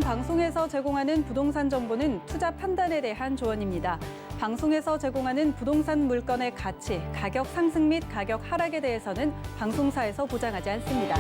방송에서 제공하는 부동산 정보는 투자 판단에 대한 조언입니다. 방송에서 제공하는 부동산 물건의 가치, 가격 상승 및 가격 하락에 대해서는 방송사에서 보장하지 않습니다.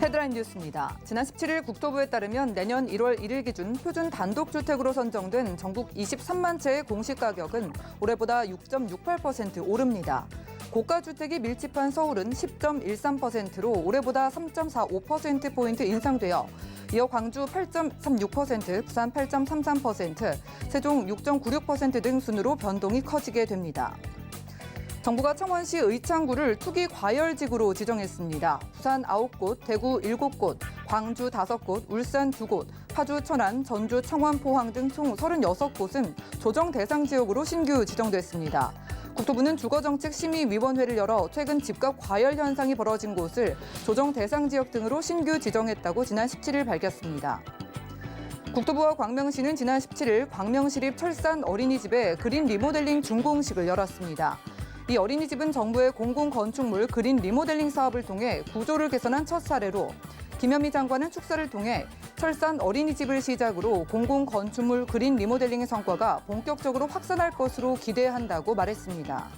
헤드라인 뉴스입니다. 지난 17일 국토부에 따르면 내년 1월 1일 기준 표준 단독주택으로 선정된 전국 23만 채의 공시가격은 올해보다 6.68% 오릅니다. 고가주택이 밀집한 서울은 10.13%로 올해보다 3.45%포인트 인상되어 이어 광주 8.36%, 부산 8.33%, 세종 6.96% 등 순으로 변동이 커지게 됩니다. 정부가 창원시 의창구를 투기 과열지구로 지정했습니다. 부산 9곳, 대구 7곳, 광주 5곳, 울산 2곳, 파주, 천안, 전주, 창원, 포항 등 총 36곳은 조정 대상 지역으로 신규 지정됐습니다. 국토부는 주거정책심의위원회를 열어 최근 집값 과열 현상이 벌어진 곳을 조정 대상 지역 등으로 신규 지정했다고 지난 17일 밝혔습니다. 국토부와 광명시는 지난 17일 광명시립 철산 어린이집에 그린 리모델링 준공식을 열었습니다. 이 어린이집은 정부의 공공건축물 그린 리모델링 사업을 통해 구조를 개선한 첫 사례로 김현미 장관은 축사를 통해 철산 어린이집을 시작으로 공공건축물 그린 리모델링의 성과가 본격적으로 확산할 것으로 기대한다고 말했습니다.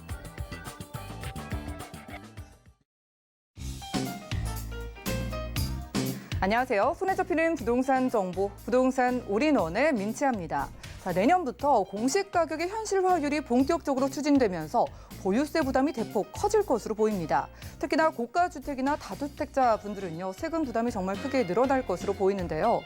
안녕하세요. 손에 잡히는 부동산 정보, 부동산 올인원의 민치아입니다. 내년부터 공시가격의 현실화율이 본격적으로 추진되면서 보유세 부담이 대폭 커질 것으로 보입니다. 특히나 고가주택이나 다주택자 분들은요, 세금 부담이 정말 크게 늘어날 것으로 보이는데요.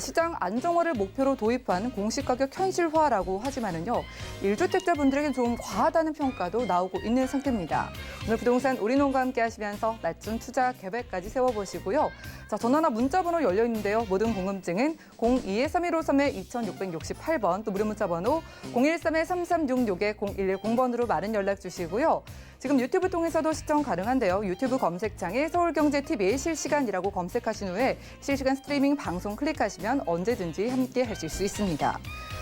시장 안정화를 목표로 도입한 공시가격 현실화라고 하지만은요, 1주택자 분들에게 좀 과하다는 평가도 나오고 있는 상태입니다. 오늘 부동산 올인원과 함께 하시면서 낮춤 투자 계획까지 세워보시고요. 전화나 문자번호 열려 있는데요. 모든 궁금증은 02-3153-2668번 또 무료 문자번호 013-3366-0110번으로 많은 연락 주시고요. 지금 유튜브 통해서도 시청 가능한데요. 유튜브 검색창에 서울경제TV 실시간이라고 검색하신 후에 실시간 스트리밍 방송 클릭하시면 언제든지 함께 하실 수 있습니다.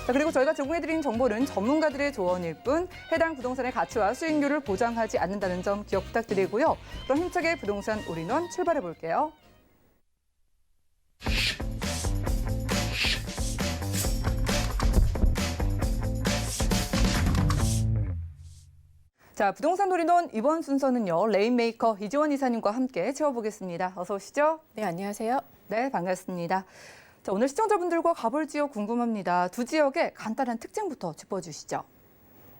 그리고 저희가 제공해드린 정보는 전문가들의 조언일 뿐 해당 부동산의 가치와 수익률을 보장하지 않는다는 점 기억 부탁드리고요. 그럼 힘차게 부동산 올인원 출발해 볼게요. 부동산 올인원 이번 순서는요. 레인메이커 이지원 이사님과 함께 채워보겠습니다. 어서 오시죠. 네, 안녕하세요. 네, 반갑습니다. 오늘 시청자분들과 가볼 지역 궁금합니다. 두 지역의 간단한 특징부터 짚어주시죠.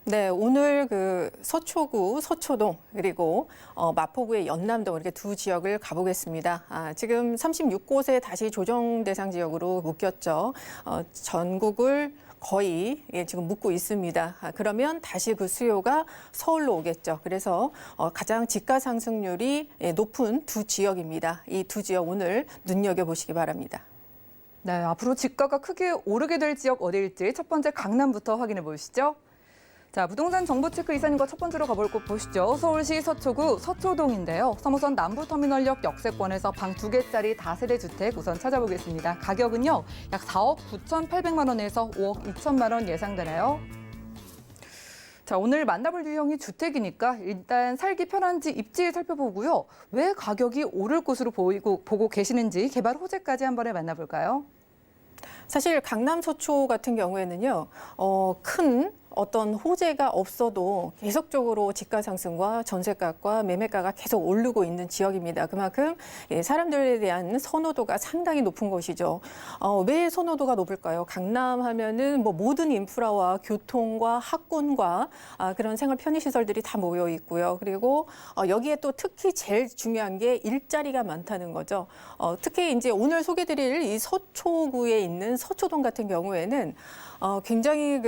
네, 오늘 서초구, 서초동 그리고 마포구의 연남동 이렇게 두 지역을 가보겠습니다. 지금 36곳에 다시 조정 대상 지역으로 묶였죠. 전국을 거의 지금 묶고 있습니다. 그러면 다시 그 수요가 서울로 오겠죠. 그래서 가장 집가 상승률이 높은 두 지역입니다. 이 두 지역 오늘 눈여겨보시기 바랍니다. 네, 앞으로 집가가 크게 오르게 될 지역 어디일지 첫 번째 강남부터 확인해 보시죠. 부동산 정보체크 이사님과 첫 번째로 가볼 곳 보시죠. 서울시 서초구 서초동인데요. 3호선 남부터미널역 역세권에서 방 2개짜리 다세대 주택 우선 찾아보겠습니다. 가격은요, 약 4억 9,800만 원에서 5억 2천만 원 예상되나요? 오늘 만나볼 유형이 주택이니까 일단 살기 편한지 입지 살펴보고요. 왜 가격이 오를 것으로 보고 계시는지 개발 호재까지 한 번에 만나볼까요? 사실 강남 서초 같은 경우에는요, 큰 어떤 호재가 없어도 계속적으로 집가 상승과 전세값과 매매가가 계속 오르고 있는 지역입니다. 그만큼 사람들에 대한 선호도가 상당히 높은 것이죠. 왜 선호도가 높을까요? 강남 하면은 모든 인프라와 교통과 학군과 그런 생활 편의시설들이 다 모여 있고요. 그리고 여기에 또 특히 제일 중요한 게 일자리가 많다는 거죠. 특히 이제 오늘 소개드릴 이 서초구에 있는 서초동 같은 경우에는 굉장히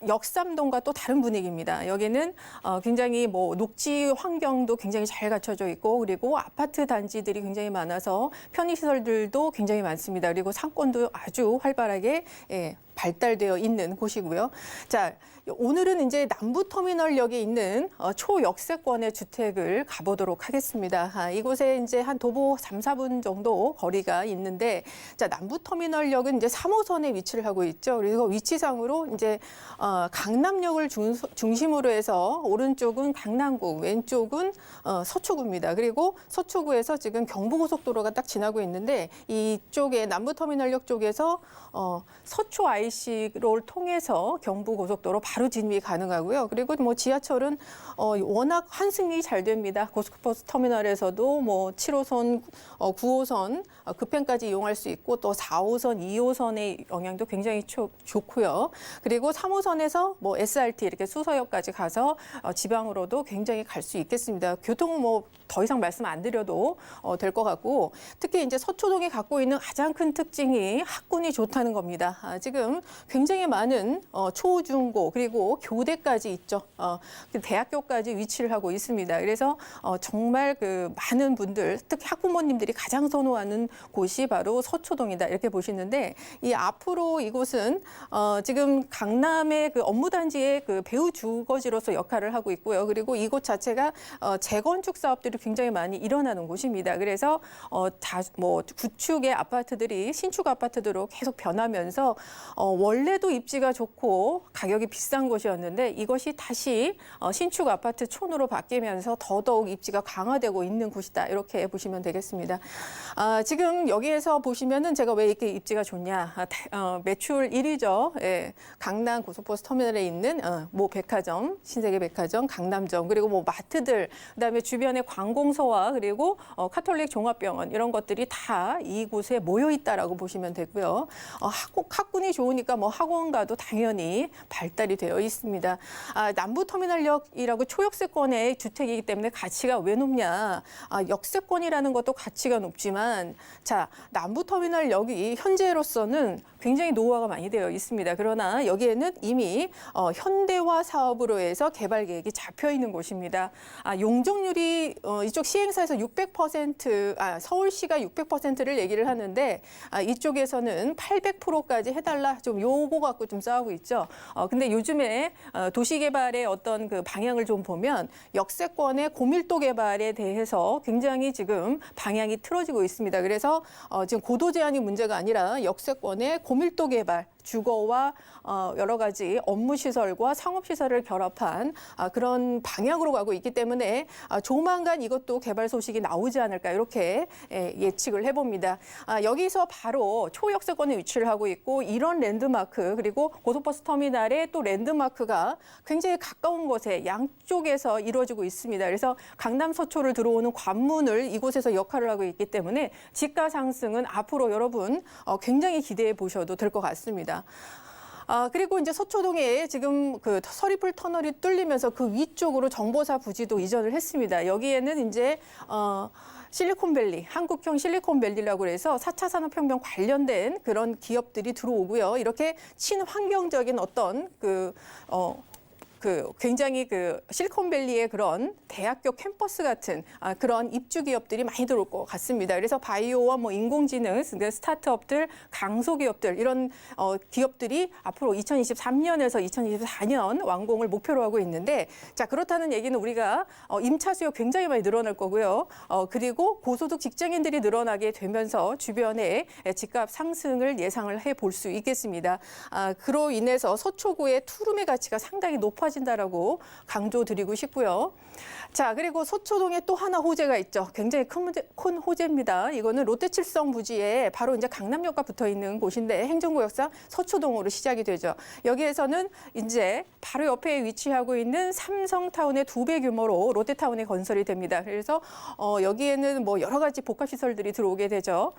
역삼동과 또 다른 분위기입니다. 여기는 굉장히 녹지 환경도 굉장히 잘 갖춰져 있고 그리고 아파트 단지들이 굉장히 많아서 편의시설들도 굉장히 많습니다. 그리고 상권도 아주 활발하게 발달되어 있는 곳이고요. 자, 오늘은 이제 남부터미널역에 있는 초역세권의 주택을 가보도록 하겠습니다. 이곳에 이제 한 도보 3, 4분 정도 거리가 있는데, 자, 남부터미널역은 이제 3호선에 위치를 하고 있죠. 그리고 위치상으로 이제 강남역을 중심으로 해서 오른쪽은 강남구, 왼쪽은 서초구입니다. 그리고 서초구에서 지금 경부고속도로가 딱 지나고 있는데, 이쪽에 남부터미널역 쪽에서 서초 IC를 통해서 경부고속도로 바로 진입이 가능하고요. 그리고 뭐 지하철은 워낙 환승이 잘 됩니다. 고속버스 터미널에서도 뭐 7호선, 9호선 급행까지 이용할 수 있고, 또 4호선, 2호선의 영향도 굉장히 좋고요. 그리고 3호선에서 뭐 SRT 이렇게 수서역까지 가서 지방으로도 굉장히 갈 수 있겠습니다. 교통은 뭐 더 이상 말씀 안 드려도 될 것 같고, 특히 이제 서초동이 갖고 있는 가장 큰 특징이 학군이 좋다는 겁니다. 지금 굉장히 많은 초중고 그리고 교대까지 있죠. 대학교까지 위치를 하고 있습니다. 그래서 정말 그 많은 분들, 특히 학부모님들이 가장 선호하는 곳이 바로 서초동이다 이렇게 보시는데, 이 앞으로 이곳은 지금 강남의 그 업무단지의 그 배후 주거지로서 역할을 하고 있고요. 그리고 이곳 자체가 재건축 사업들이 굉장히 많이 일어나는 곳입니다. 그래서 뭐 구축의 아파트들이 신축 아파트로 계속 변하면서 원래도 입지가 좋고 가격이 비싼 곳이었는데, 이것이 다시 신축 아파트 촌으로 바뀌면서 더더욱 입지가 강화되고 있는 곳이다 이렇게 보시면 되겠습니다. 지금 여기에서 보시면은 제가 왜 이렇게 입지가 좋냐, 매출 1위죠. 예, 강남 고속버스 터미널에 있는 모 백화점, 신세계 백화점, 강남점, 그리고 뭐 마트들, 그다음에 주변에 관공서와 그리고 카톨릭 종합병원 이런 것들이 다 이곳에 모여 있다라고 보시면 되고요. 학군이 좋으니까 뭐 학원가도 당연히 발달이 되어 있습니다. 남부터미널역이라고 초역세권의 주택이기 때문에 가치가 왜 높냐? 역세권이라는 것도 가치가 높지만, 자, 남부터미널역이 현재로서는 굉장히 노후화가 많이 되어 있습니다. 그러나 여기에는 이미 현대화 사업으로 해서 개발 계획이 잡혀 있는 곳입니다. 용적률이 이쪽 시행사에서 600%, 서울시가 600%를 얘기를 하는데, 이쪽에서는 800%까지 해달라, 좀 요거 갖고 좀 싸우고 있죠. 근데 요즘에 도시개발의 어떤 그 방향을 좀 보면 역세권의 고밀도 개발에 대해서 굉장히 지금 방향이 틀어지고 있습니다. 그래서 지금 고도 제한이 문제가 아니라 역세권의 고밀도 개발, 주거와 여러 가지 업무 시설과 상업 시설을 결합한 그런 방향으로 가고 있기 때문에 조만간 이것도 개발 소식이 나오지 않을까 이렇게 예측을 해봅니다. 여기서 바로 초역세권에 위치를 하고 있고, 이런 랜드마크 그리고 고속버스 터미널의 또 랜드마크가 굉장히 가까운 곳에 양쪽에서 이루어지고 있습니다. 그래서 강남 서초를 들어오는 관문을 이곳에서 역할을 하고 있기 때문에 집가 상승은 앞으로 여러분 굉장히 기대해 보셔도 될 것 같습니다. 그리고 이제 서초동에 지금 그 서리풀 터널이 뚫리면서 그 위쪽으로 정보사 부지도 이전을 했습니다. 여기에는 이제 실리콘밸리, 한국형 실리콘밸리라고 해서 4차 산업혁명 관련된 그런 기업들이 들어오고요. 이렇게 친환경적인 어떤 굉장히 실리콘밸리의 그런 대학교 캠퍼스 같은 그런 입주 기업들이 많이 들어올 것 같습니다. 그래서 바이오와 뭐 인공지능, 스타트업들, 강소기업들 이런 기업들이 앞으로 2023년에서 2024년 완공을 목표로 하고 있는데, 자, 그렇다는 얘기는 우리가 임차 수요 굉장히 많이 늘어날 거고요. 그리고 고소득 직장인들이 늘어나게 되면서 주변에 집값 상승을 예상을 해볼 수 있겠습니다. 그로 인해서 서초구의 투룸의 가치가 상당히 높아진다라고 강조드리고 싶고요. 자, 그리고 서초동에 또 하나 호재가 있죠. 굉장히 큰 호재입니다. 이거는 롯데칠성 부지에 바로 이제 강남역과 붙어 있는 곳인데, 행정구역상 서초동으로 시작이 되죠. 여기에서는 이제 바로 옆에 위치하고 있는 삼성타운의 2배 규모로 롯데타운이 건설이 됩니다. 그래서 여기에는 뭐 여러 가지 복합시설들이 들어오게 되죠.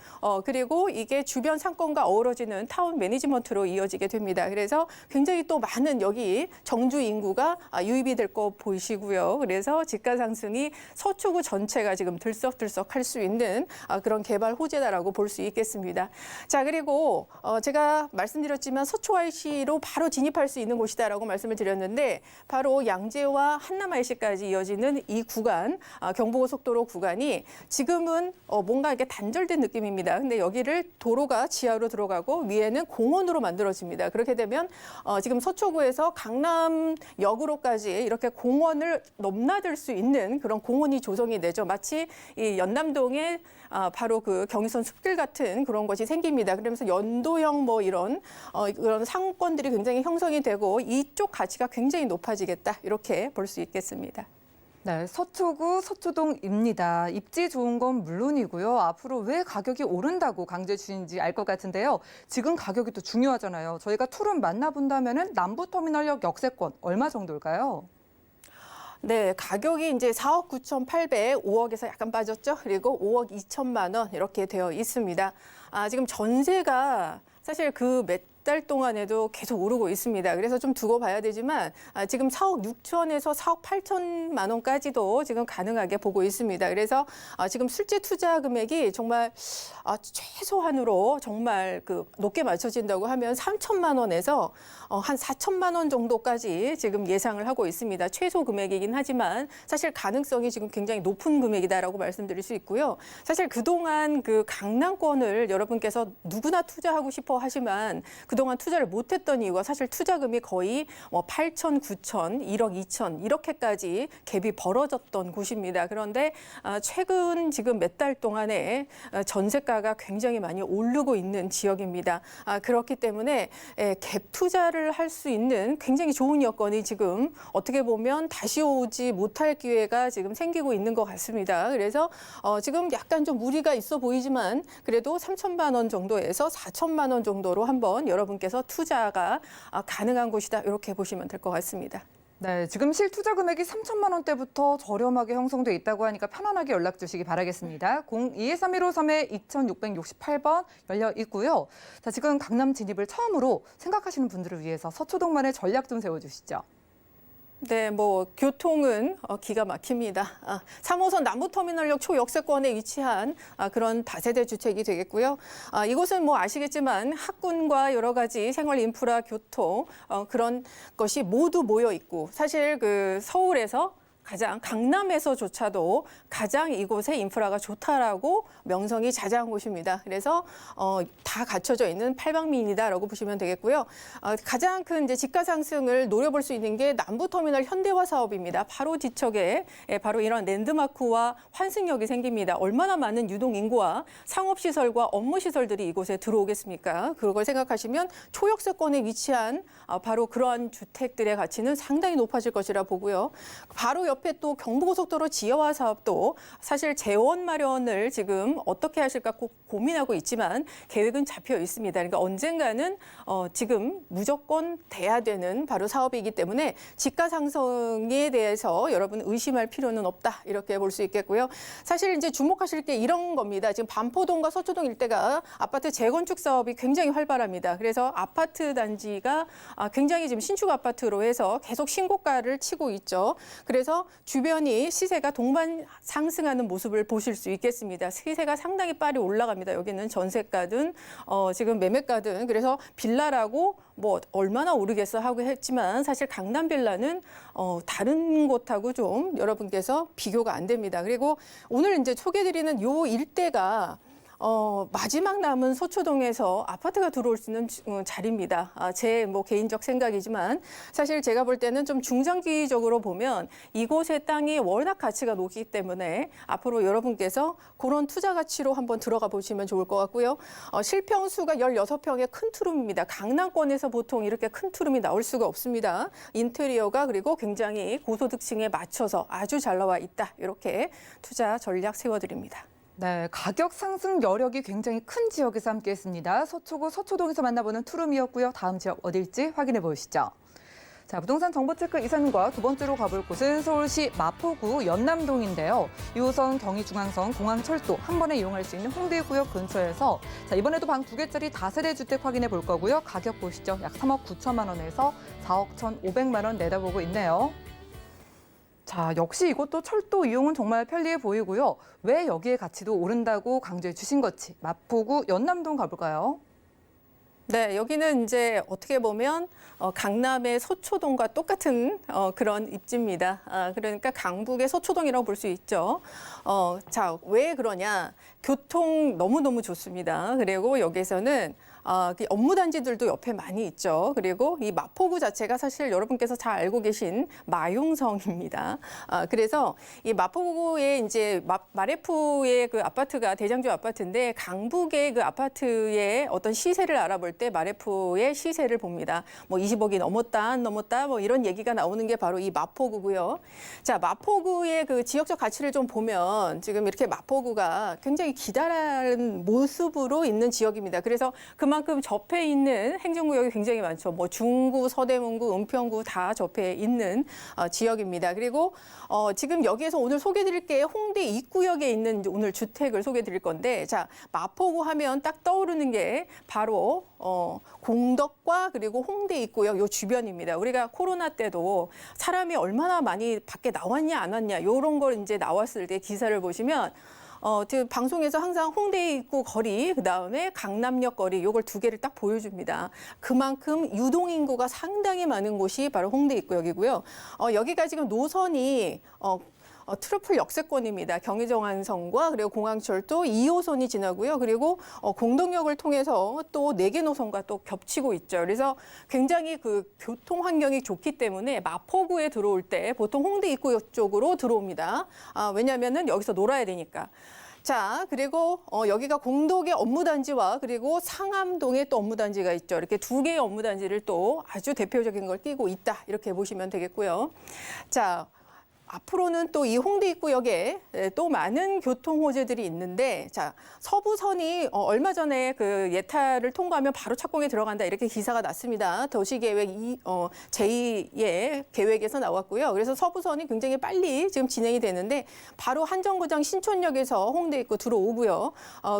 그리고 이게 주변 상권과 어우러지는 타운 매니지먼트로 이어지게 됩니다. 그래서 굉장히 또 많은 여기 정주 인구가 유입이 될 거 보이시고요. 그래서 지금 집가 상승이 서초구 전체가 지금 들썩들썩할 수 있는 그런 개발 호재다라고 볼 수 있겠습니다. 자, 그리고 제가 말씀드렸지만 서초 IC로 바로 진입할 수 있는 곳이다라고 말씀을 드렸는데 바로 양재와 한남 IC까지 이어지는 이 구간, 경부고속도로 구간이 지금은 뭔가 이렇게 단절된 느낌입니다. 근데 여기를 도로가 지하로 들어가고 위에는 공원으로 만들어집니다. 그렇게 되면 지금 서초구에서 강남역으로까지 이렇게 공원을 넘나들 수 있는 그런 공원이 조성이 되죠. 마치 이 연남동에 바로 그 경의선 숲길 같은 그런 것이 생깁니다. 그러면서 연도형 뭐 이런 상권들이 굉장히 형성이 되고 이쪽 가치가 굉장히 높아지겠다. 이렇게 볼 수 있겠습니다. 네, 서초구 서초동입니다. 입지 좋은 건 물론이고요. 앞으로 왜 가격이 오른다고 강조해 주시는지 알 것 같은데요. 지금 가격이 또 중요하잖아요. 저희가 투룸 만나본다면은 남부터미널역 역세권 얼마 정도일까요? 네, 가격이 이제 4억 9,800, 5억에서 약간 빠졌죠. 그리고 5억 2천만 원 이렇게 되어 있습니다. 지금 전세가 사실 그 몇 달 동안에도 계속 오르고 있습니다. 그래서 좀 두고 봐야 되지만 지금 4억 6천에서 4억 8천만 원까지도 지금 가능하게 보고 있습니다. 그래서 지금 실제 투자 금액이 정말 최소한으로 정말 그 높게 맞춰진다고 하면 3천만 원에서 한 4천만 원 정도까지 지금 예상을 하고 있습니다. 최소 금액이긴 하지만 사실 가능성이 지금 굉장히 높은 금액이다라고 말씀드릴 수 있고요. 사실 그동안 그 강남권을 여러분께서 누구나 투자하고 싶어 하지만 그동안 투자를 못했던 이유가 사실 투자금이 거의 8천, 9천, 1억 2천 이렇게까지 갭이 벌어졌던 곳입니다. 그런데 최근 지금 몇 달 동안에 전세가가 굉장히 많이 오르고 있는 지역입니다. 그렇기 때문에 갭 투자를 할 수 있는 굉장히 좋은 여건이 지금 어떻게 보면 다시 오지 못할 기회가 지금 생기고 있는 것 같습니다. 그래서 지금 약간 좀 무리가 있어 보이지만 그래도 3천만 원 정도에서 4천만 원 정도로 한번 여러분께서 투자가 가능한 곳이다. 이렇게 보시면 될 것 같습니다. 네, 지금 실투자 금액이 3천만 원대부터 저렴하게 형성돼 있다고 하니까 편안하게 연락 주시기 바라겠습니다. 02-3153-2668번 열려 있고요. 자, 지금 강남 진입을 처음으로 생각하시는 분들을 위해서 서초동만의 전략 좀 세워주시죠. 네, 뭐 교통은 기가 막힙니다. 3호선 남부터미널역 초역세권에 위치한 그런 다세대 주택이 되겠고요. 이곳은 뭐 아시겠지만 학군과 여러 가지 생활 인프라, 교통 그런 것이 모두 모여 있고 사실 그 서울에서 가장 강남에서조차도 가장 이곳의 인프라가 좋다라고 명성이 자자한 곳입니다. 그래서 다 갖춰져 있는 팔방미인이다라고 보시면 되겠고요. 가장 큰 이제 집가 상승을 노려볼 수 있는 게 남부터미널 현대화 사업입니다. 바로 뒤척에 바로 이런 랜드마크와 환승역이 생깁니다. 얼마나 많은 유동 인구와 상업시설과 업무시설들이 이곳에 들어오겠습니까? 그걸 생각하시면 초역세권에 위치한 바로 그러한 주택들의 가치는 상당히 높아질 것이라 보고요. 바로 옆에 또 경부고속도로 지하화 사업도 사실 재원 마련을 지금 어떻게 하실까 고민하고 있지만 계획은 잡혀 있습니다. 그러니까 언젠가는 지금 무조건 돼야 되는 바로 사업이기 때문에 집가 상승에 대해서 여러분 의심할 필요는 없다. 이렇게 볼 수 있겠고요. 사실 이제 주목하실 게 이런 겁니다. 지금 반포동과 서초동 일대가 아파트 재건축 사업이 굉장히 활발합니다. 그래서 아파트 단지가 굉장히 지금 신축 아파트로 해서 계속 신고가를 치고 있죠. 그래서 주변이 시세가 동반 상승하는 모습을 보실 수 있겠습니다. 시세가 상당히 빨리 올라갑니다. 여기는 전세가든 지금 매매가든 그래서 빌라라고 뭐 얼마나 오르겠어 하고 했지만 사실 강남 빌라는 다른 곳하고 좀 여러분께서 비교가 안 됩니다. 그리고 오늘 이제 소개드리는 요 일대가 마지막 남은 서초동에서 아파트가 들어올 수 있는 자리입니다. 제 뭐 개인적 생각이지만 사실 제가 볼 때는 좀 중장기적으로 보면 이곳의 땅이 워낙 가치가 높기 때문에 앞으로 여러분께서 그런 투자 가치로 한번 들어가 보시면 좋을 것 같고요. 실평수가 16평의 큰 투룸입니다. 강남권에서 보통 이렇게 큰 투룸이 나올 수가 없습니다. 인테리어가 그리고 굉장히 고소득층에 맞춰서 아주 잘 나와 있다. 이렇게 투자 전략 세워드립니다. 네, 가격 상승 여력이 굉장히 큰 지역에서 함께했습니다. 서초구 서초동에서 만나보는 투룸이었고요. 다음 지역 어딜지 확인해 보시죠. 자, 부동산 정보체크 이사님과 두 번째로 가볼 곳은 서울시 마포구 연남동인데요. 2호선 경의중앙선 공항철도 한 번에 이용할 수 있는 홍대구역 근처에서 자, 이번에도 방 2개짜리 다세대 주택 확인해 볼 거고요. 가격 보시죠. 약 3억 9천만 원에서 4억 1,500만 원 내다보고 있네요. 자, 역시 이것도 철도 이용은 정말 편리해 보이고요. 왜 여기에 가치도 오른다고 강조해 주신 것이 마포구 연남동 가볼까요? 네, 여기는 이제 어떻게 보면 강남의 서초동과 똑같은 그런 입지입니다. 그러니까 강북의 서초동이라고 볼 수 있죠. 자, 왜 그러냐? 교통 너무너무 좋습니다. 그리고 여기서는 그 업무단지들도 옆에 많이 있죠. 그리고 이 마포구 자체가 사실 여러분께서 잘 알고 계신 마용성입니다. 그래서 이 마포구의 이제 마레프의 그 아파트가 대장주 아파트인데 강북의 그 아파트의 어떤 시세를 알아볼 때 마레프의 시세를 봅니다. 뭐 20억이 넘었다, 안 넘었다, 뭐 이런 얘기가 나오는 게 바로 이 마포구고요. 자, 마포구의 그 지역적 가치를 좀 보면 지금 이렇게 마포구가 굉장히 기다란 모습으로 있는 지역입니다. 그래서 그만큼 접해 있는 행정구역이 굉장히 많죠. 뭐 중구, 서대문구, 은평구 다 접해 있는 지역입니다. 그리고 지금 여기에서 오늘 소개드릴 게 홍대 입구역에 있는 오늘 주택을 소개드릴 건데, 자, 마포구 하면 딱 떠오르는 게 바로 공덕과 그리고 홍대 입구역 요 주변입니다. 우리가 코로나 때도 사람이 얼마나 많이 밖에 나왔냐 안 왔냐 요런 걸 이제 나왔을 때 기사를 보시면 지금 방송에서 항상 홍대 입구 거리, 그다음에 강남역 거리 요걸 두 개를 딱 보여줍니다. 그만큼 유동 인구가 상당히 많은 곳이 바로 홍대 입구역이고요. 여기가 지금 노선이 트러플 역세권입니다. 경의정안선과 그리고 공항철도 2호선이 지나고요. 그리고 공덕역을 통해서 또 4개 노선과 또 겹치고 있죠. 그래서 굉장히 그 교통 환경이 좋기 때문에 마포구에 들어올 때 보통 홍대 입구역 쪽으로 들어옵니다. 왜냐하면은 여기서 놀아야 되니까. 자, 그리고 여기가 공덕의 업무단지와 그리고 상암동에 또 업무단지가 있죠. 이렇게 두 개의 업무단지를 또 아주 대표적인 걸 띄고 있다. 이렇게 보시면 되겠고요. 자, 앞으로는 또 이 홍대 입구역에 또 많은 교통 호재들이 있는데, 자, 서부선이 얼마 전에 그 예타를 통과하면 바로 착공에 들어간다 이렇게 기사가 났습니다. 도시계획 제2의 계획에서 나왔고요. 그래서 서부선이 굉장히 빨리 지금 진행이 되는데 바로 한정거장 신촌역에서 홍대 입구 들어오고요.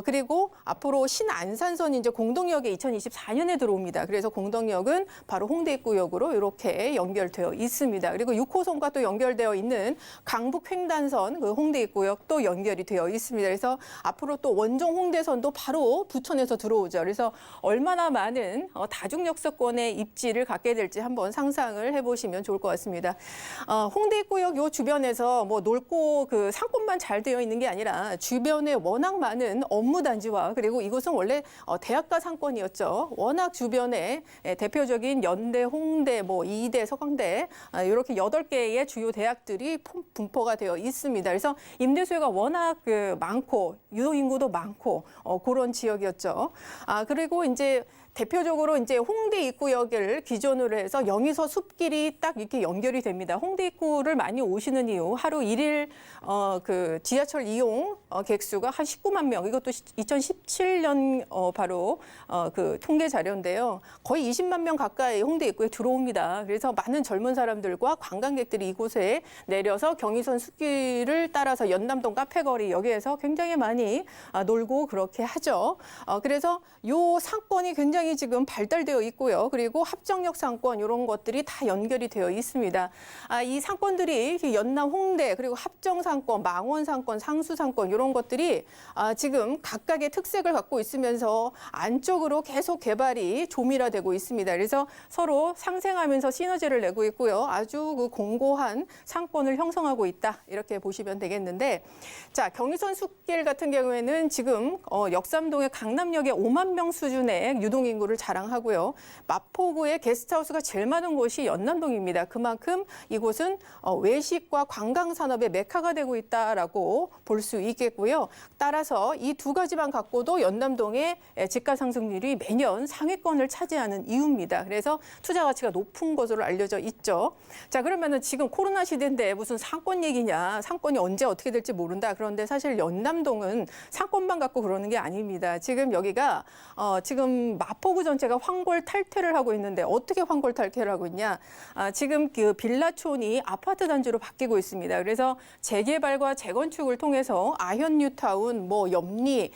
그리고 앞으로 신안산선이 이제 공덕역에 2024년에 들어옵니다. 그래서 공덕역은 바로 홍대 입구역으로 이렇게 연결되어 있습니다. 그리고 6호선과 또 연결되어 있는 강북 횡단선 그 홍대 입구역도 연결이 되어 있습니다. 그래서 앞으로 또 원종 홍대선도 바로 부천에서 들어오죠. 그래서 얼마나 많은 다중역세권의 입지를 갖게 될지 한번 상상을 해보시면 좋을 것 같습니다. 홍대 입구역 요 주변에서 뭐 넓고 그 상권만 잘 되어 있는 게 아니라 주변에 워낙 많은 업무단지와 그리고 이곳은 원래 대학가 상권이었죠. 워낙 주변에 대표적인 연대, 홍대, 뭐 이대, 서강대 이렇게 8개의 주요 대학들이 분포가 되어 있습니다. 그래서 임대 수요가 워낙 많고 유동 인구도 많고 그런 지역이었죠. 그리고 이제 대표적으로 이제 홍대 입구역을 기준으로 해서 영희서 숲길이 딱 이렇게 연결이 됩니다. 홍대 입구를 많이 오시는 이유 하루 1일 그 지하철 이용 객수가 한 19만 명. 이것도 2017년 바로 그 통계 자료인데요. 거의 20만 명 가까이 홍대 입구에 들어옵니다. 그래서 많은 젊은 사람들과 관광객들이 이곳에 내려서 경의선 숲길을 따라서 연남동 카페거리 여기에서 굉장히 많이 놀고 그렇게 하죠. 그래서 요 상권이 굉장히 지금 발달되어 있고요. 그리고 합정역 상권 이런 것들이 다 연결이 되어 있습니다. 이 상권들이 연남, 홍대 그리고 합정 상권, 망원 상권, 상수 상권 이런 것들이 지금 각각의 특색을 갖고 있으면서 안쪽으로 계속 개발이 조밀화되고 있습니다. 그래서 서로 상생하면서 시너지를 내고 있고요. 아주 그 공고한 상권을 형성하고 있다 이렇게 보시면 되겠는데, 자, 경의선 숲길 같은 경우에는 지금 역삼동의 강남역에 5만 명 수준의 유동 인구를 자랑하고요. 마포구의 게스트하우스가 제일 많은 곳이 연남동입니다. 그만큼 이곳은 외식과 관광 산업의 메카가 되고 있다라고 볼 수 있겠고요. 따라서 이 두 가지만 갖고도 연남동의 집가 상승률이 매년 상위권을 차지하는 이유입니다. 그래서 투자 가치가 높은 것으로 알려져 있죠. 자, 그러면은 지금 코로나 시대인데 무슨 상권 얘기냐? 상권이 언제 어떻게 될지 모른다. 그런데 사실 연남동은 상권만 갖고 그러는 게 아닙니다. 지금 여기가 지금 마포구 전체가 황골 탈퇴를 하고 있는데 어떻게 황골 탈퇴를 하고 있냐? 지금 그 빌라촌이 아파트 단지로 바뀌고 있습니다. 그래서 재개발과 재건축을 통해서 아현 뉴타운, 뭐 염리,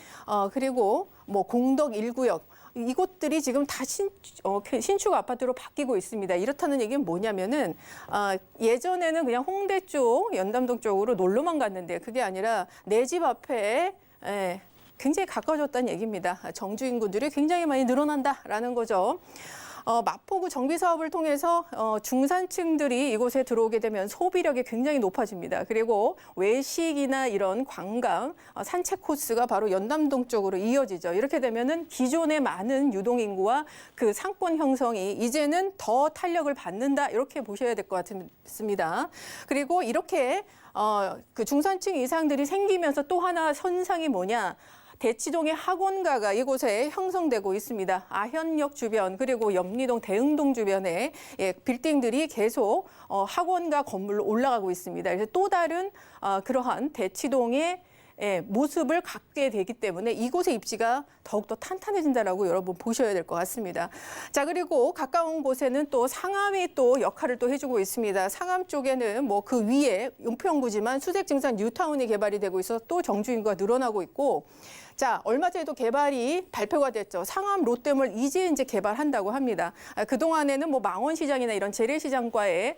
그리고 뭐 공덕 1구역 이곳들이 지금 다 신축 아파트로 바뀌고 있습니다. 이렇다는 얘기는 뭐냐면은 예전에는 그냥 홍대 쪽, 연담동 쪽으로 놀러만 갔는데 그게 아니라 내 집 앞에 굉장히 가까워졌다는 얘기입니다. 정주 인구들이 굉장히 많이 늘어난다라는 거죠. 마포구 정비 사업을 통해서 중산층들이 이곳에 들어오게 되면 소비력이 굉장히 높아집니다. 그리고 외식이나 이런 관광, 산책 코스가 바로 연남동 쪽으로 이어지죠. 이렇게 되면은 기존의 많은 유동 인구와 그 상권 형성이 이제는 더 탄력을 받는다 이렇게 보셔야 될 것 같습니다. 그리고 이렇게 그 중산층 이상들이 생기면서 또 하나 선상이 뭐냐? 대치동의 학원가가 이곳에 형성되고 있습니다. 아현역 주변 그리고 염리동 대흥동 주변에 빌딩들이 계속 학원가 건물로 올라가고 있습니다. 그래서 또 다른 그러한 대치동의 모습을 갖게 되기 때문에 이곳의 입지가 더욱더 탄탄해진다라고 여러분 보셔야 될 것 같습니다. 자, 그리고 가까운 곳에는 또 상암이 또 역할을 또 해주고 있습니다. 상암 쪽에는 뭐 그 위에 은평구지만 수색증산 뉴타운이 개발이 되고 있어서 또 정주 인구가 늘어나고 있고, 자, 얼마 전에도 개발이 발표가 됐죠. 상암 롯데몰 이제 개발한다고 합니다. 그동안에는 뭐 망원시장이나 이런 재래시장과의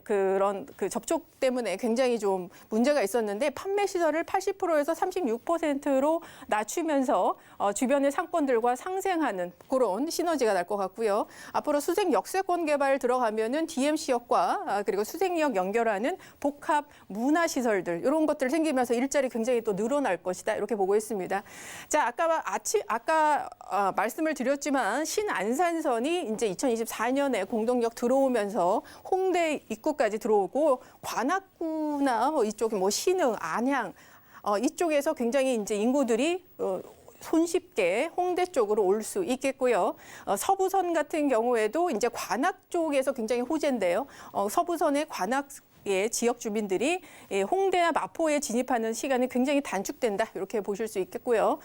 그런 그 접촉 때문에 굉장히 좀 문제가 있었는데 판매 시설을 80%에서 36%로 낮추면서 주변의 상권들과 상생하는 그런 시너지가 날 것 같고요. 앞으로 수색 역세권 개발 들어가면은 DMC역과 그리고 수색역 연결하는 복합 문화시설들 이런 것들 생기면서 일자리 굉장히 또 늘어날 것이다 이렇게 보고 있습니다. 자, 아까 말씀을 드렸지만 신안산선이 이제 2024년에 공동역 들어오면서 홍대 입구까지 들어오고 관악구나 뭐 이쪽에 뭐 신흥, 안양 이쪽에서 굉장히 이제 인구들이 손쉽게 홍대 쪽으로 올 수 있겠고요. 서부선 같은 경우에도 이제 관악 쪽에서 굉장히 호재인데요. 서부선의 관악 지역 주민들이 홍대와 마포에 진입하는 시간이 굉장히 단축된다 이렇게 보실 수 있겠고요.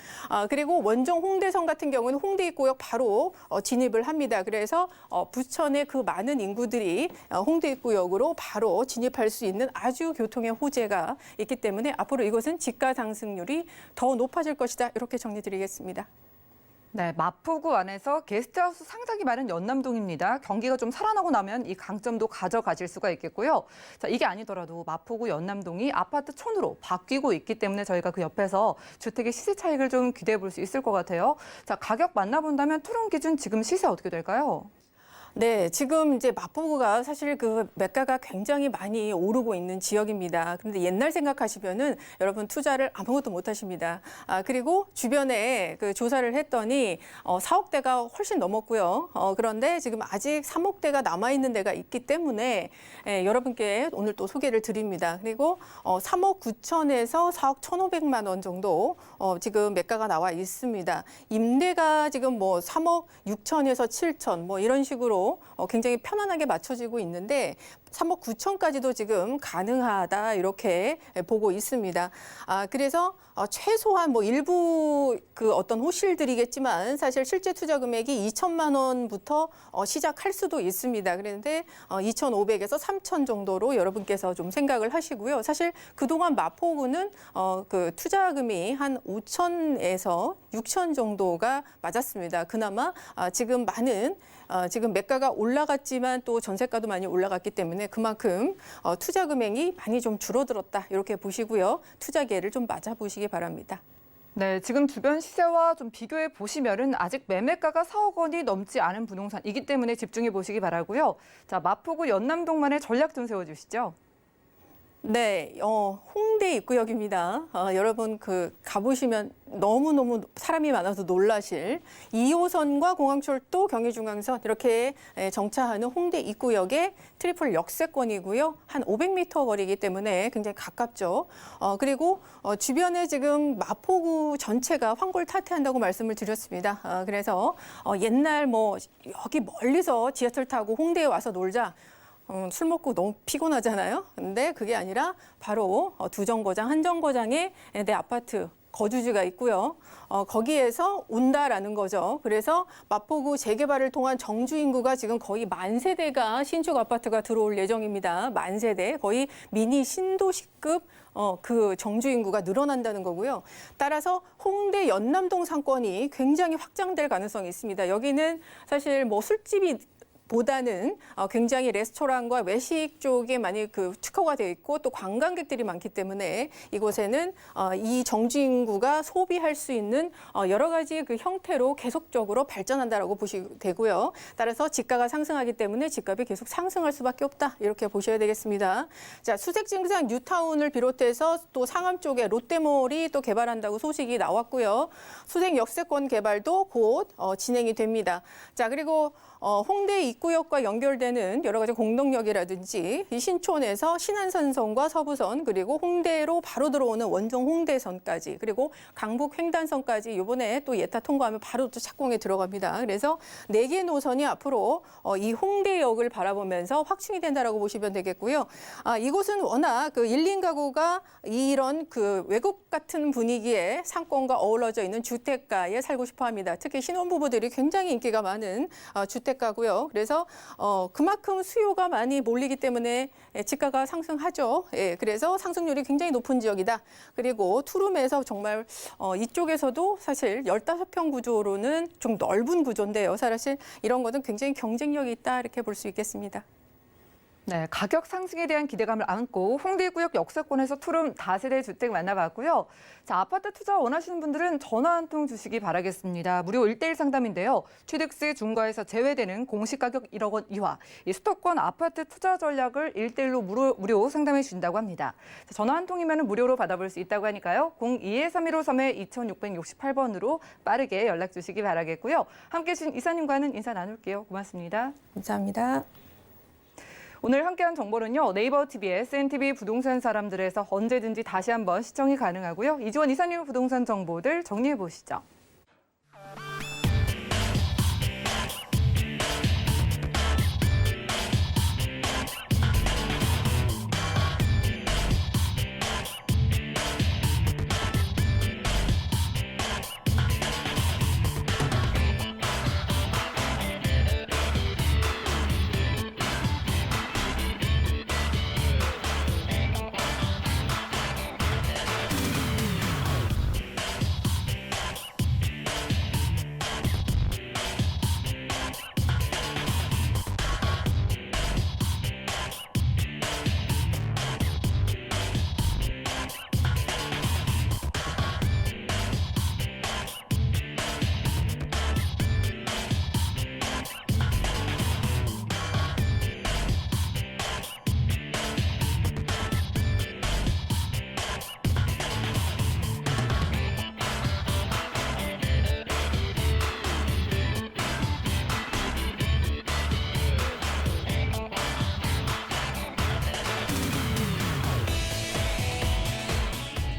그리고 원종 홍대선 같은 경우는 홍대 입구역 바로 진입을 합니다. 그래서 부천의 그 많은 인구들이 홍대 입구역으로 바로 진입할 수 있는 아주 교통의 호재가 있기 때문에 앞으로 이것은 집가 상승률이 더 높아질 것이다 이렇게 정리드리겠습니다. 네, 마포구 안에서 게스트하우스 상당히 많은 연남동입니다. 경기가 좀 살아나고 나면 이 강점도 가져가실 수가 있겠고요. 자, 이게 아니더라도 마포구 연남동이 아파트 촌으로 바뀌고 있기 때문에 저희가 그 옆에서 주택의 시세 차익을 좀 기대해 볼 수 있을 것 같아요. 자, 가격 만나본다면 토론 기준 지금 시세 어떻게 될까요? 네, 지금 이제 마포구가 사실 그 매가가 굉장히 많이 오르고 있는 지역입니다. 그런데 옛날 생각하시면은 여러분 투자를 아무것도 못 하십니다. 그리고 주변에 그 조사를 했더니 4억대가 훨씬 넘었고요. 그런데 지금 아직 3억대가 남아있는 데가 있기 때문에 여러분께 오늘 또 소개를 드립니다. 그리고 3억 9천에서 4억 1,500만 원 정도 지금 매가가 나와 있습니다. 임대가 지금 뭐 3억 6천에서 7천 뭐 이런 식으로 굉장히 편안하게 맞춰지고 있는데 3억 9천까지도 지금 가능하다 이렇게 보고 있습니다. 그래서 최소한 뭐 일부 그 어떤 호실들이겠지만 사실 실제 투자 금액이 2천만 원부터 시작할 수도 있습니다. 그런데 2,500에서 3천 정도로 여러분께서 좀 생각을 하시고요. 사실 그동안 마포구는 그 투자금이 한 5천에서 6천 정도가 맞았습니다. 그나마 지금 지금 매가가 올라갔지만 또 전세가도 많이 올라갔기 때문에 그만큼 투자 금액이 많이 좀 줄어들었다 이렇게 보시고요. 투자 기회를 좀 맞아보시기 바랍니다. 네, 지금 주변 시세와 좀 비교해 보시면은 아직 매매가가 4억 원이 넘지 않은 부동산이기 때문에 집중해 보시기 바라고요. 자, 마포구 연남동만의 전략 좀 세워주시죠. 네, 홍대 입구역입니다. 여러분 가보시면 너무너무 사람이 많아서 놀라실 2호선과 공항철도 경의중앙선 이렇게 정차하는 홍대 입구역의 트리플 역세권이고요. 한 500m 거리이기 때문에 굉장히 가깝죠. 그리고 주변에 지금 마포구 전체가 황골탈퇴한다고 말씀을 드렸습니다. 그래서 옛날 뭐 여기 멀리서 지하철 타고 홍대에 와서 놀자. 술 먹고 너무 피곤하잖아요. 근데 그게 아니라 바로 두 정거장, 한 정거장에 내 아파트 거주지가 있고요. 거기에서 온다라는 거죠. 그래서 마포구 재개발을 통한 정주 인구가 지금 거의 10,000세대가 신축 아파트가 들어올 예정입니다. 10,000세대, 거의 미니 신도시급 그 정주 인구가 늘어난다는 거고요. 따라서 홍대 연남동 상권이 굉장히 확장될 가능성이 있습니다. 여기는 사실 뭐 술집이 보다는 굉장히 레스토랑과 외식 쪽에 많이 그 특화가 되어 있고 또 관광객들이 많기 때문에 이곳에는 이 정주 인구가 소비할 수 있는 여러 가지 그 형태로 계속적으로 발전한다라고 보시면 되고요. 따라서 집가가 상승하기 때문에 집값이 계속 상승할 수밖에 없다. 이렇게 보셔야 되겠습니다. 자, 수색증상 뉴타운을 비롯해서 또 상암 쪽에 롯데몰이 또 개발한다고 소식이 나왔고요. 수색 역세권 개발도 곧 진행이 됩니다. 자, 그리고 홍대 입구역과 연결되는 여러 가지 공동역이라든지 이 신촌에서 신안산선과 서부선 그리고 홍대로 바로 들어오는 원정 홍대선까지 그리고 강북 횡단선까지 이번에 또 예타 통과하면 바로 또 착공에 들어갑니다. 그래서 4개 노선이 앞으로 이 홍대역을 바라보면서 확충이 된다라고 보시면 되겠고요. 이곳은 워낙 그 1인 가구가 이런 그 외국 같은 분위기의 상권과 어우러져 있는 주택가에 살고 싶어 합니다. 특히 신혼부부들이 굉장히 인기가 많은 주택가고요. 그래서 그만큼 수요가 많이 몰리기 때문에 집가가 상승하죠. 예, 그래서 상승률이 굉장히 높은 지역이다. 그리고 투룸에서 정말 이쪽에서도 사실 15평 구조로는 좀 넓은 구조인데요. 사실 이런 것은 굉장히 경쟁력이 있다 이렇게 볼 수 있겠습니다. 네, 가격 상승에 대한 기대감을 안고 홍대구역 역세권에서 투룸 다세대 주택 만나봤고요. 자, 아파트 투자 원하시는 분들은 전화 한 통 주시기 바라겠습니다. 무료 1:1 상담인데요. 취득세 중과에서 제외되는 공시가격 1억 원 이하, 이 수도권 아파트 투자 전략을 1:1로 무료 상담해 주신다고 합니다. 자, 전화 한 통이면 무료로 받아볼 수 있다고 하니까요. 02-3153-2668번으로 빠르게 연락 주시기 바라겠고요. 함께해 주신 이사님과는 인사 나눌게요. 고맙습니다. 감사합니다. 오늘 함께한 정보는요. 네이버 TV의 SNTV 부동산 사람들에서 언제든지 다시 한번 시청이 가능하고요. 이주원 이사님의 부동산 정보들 정리해 보시죠.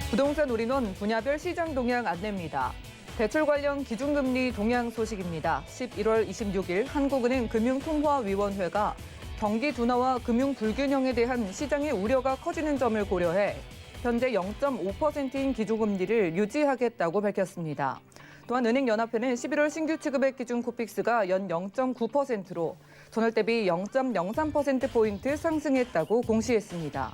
부동산 올인원 분야별 시장 동향 안내입니다. 대출 관련 기준금리 동향 소식입니다. 11월 26일 한국은행 금융통화위원회가 경기 둔화와 금융 불균형에 대한 시장의 우려가 커지는 점을 고려해 현재 0.5%인 기준금리를 유지하겠다고 밝혔습니다. 또한 은행연합회는 11월 신규 취급액 기준 코픽스가 연 0.9%로 전월 대비 0.03%포인트 상승했다고 공시했습니다.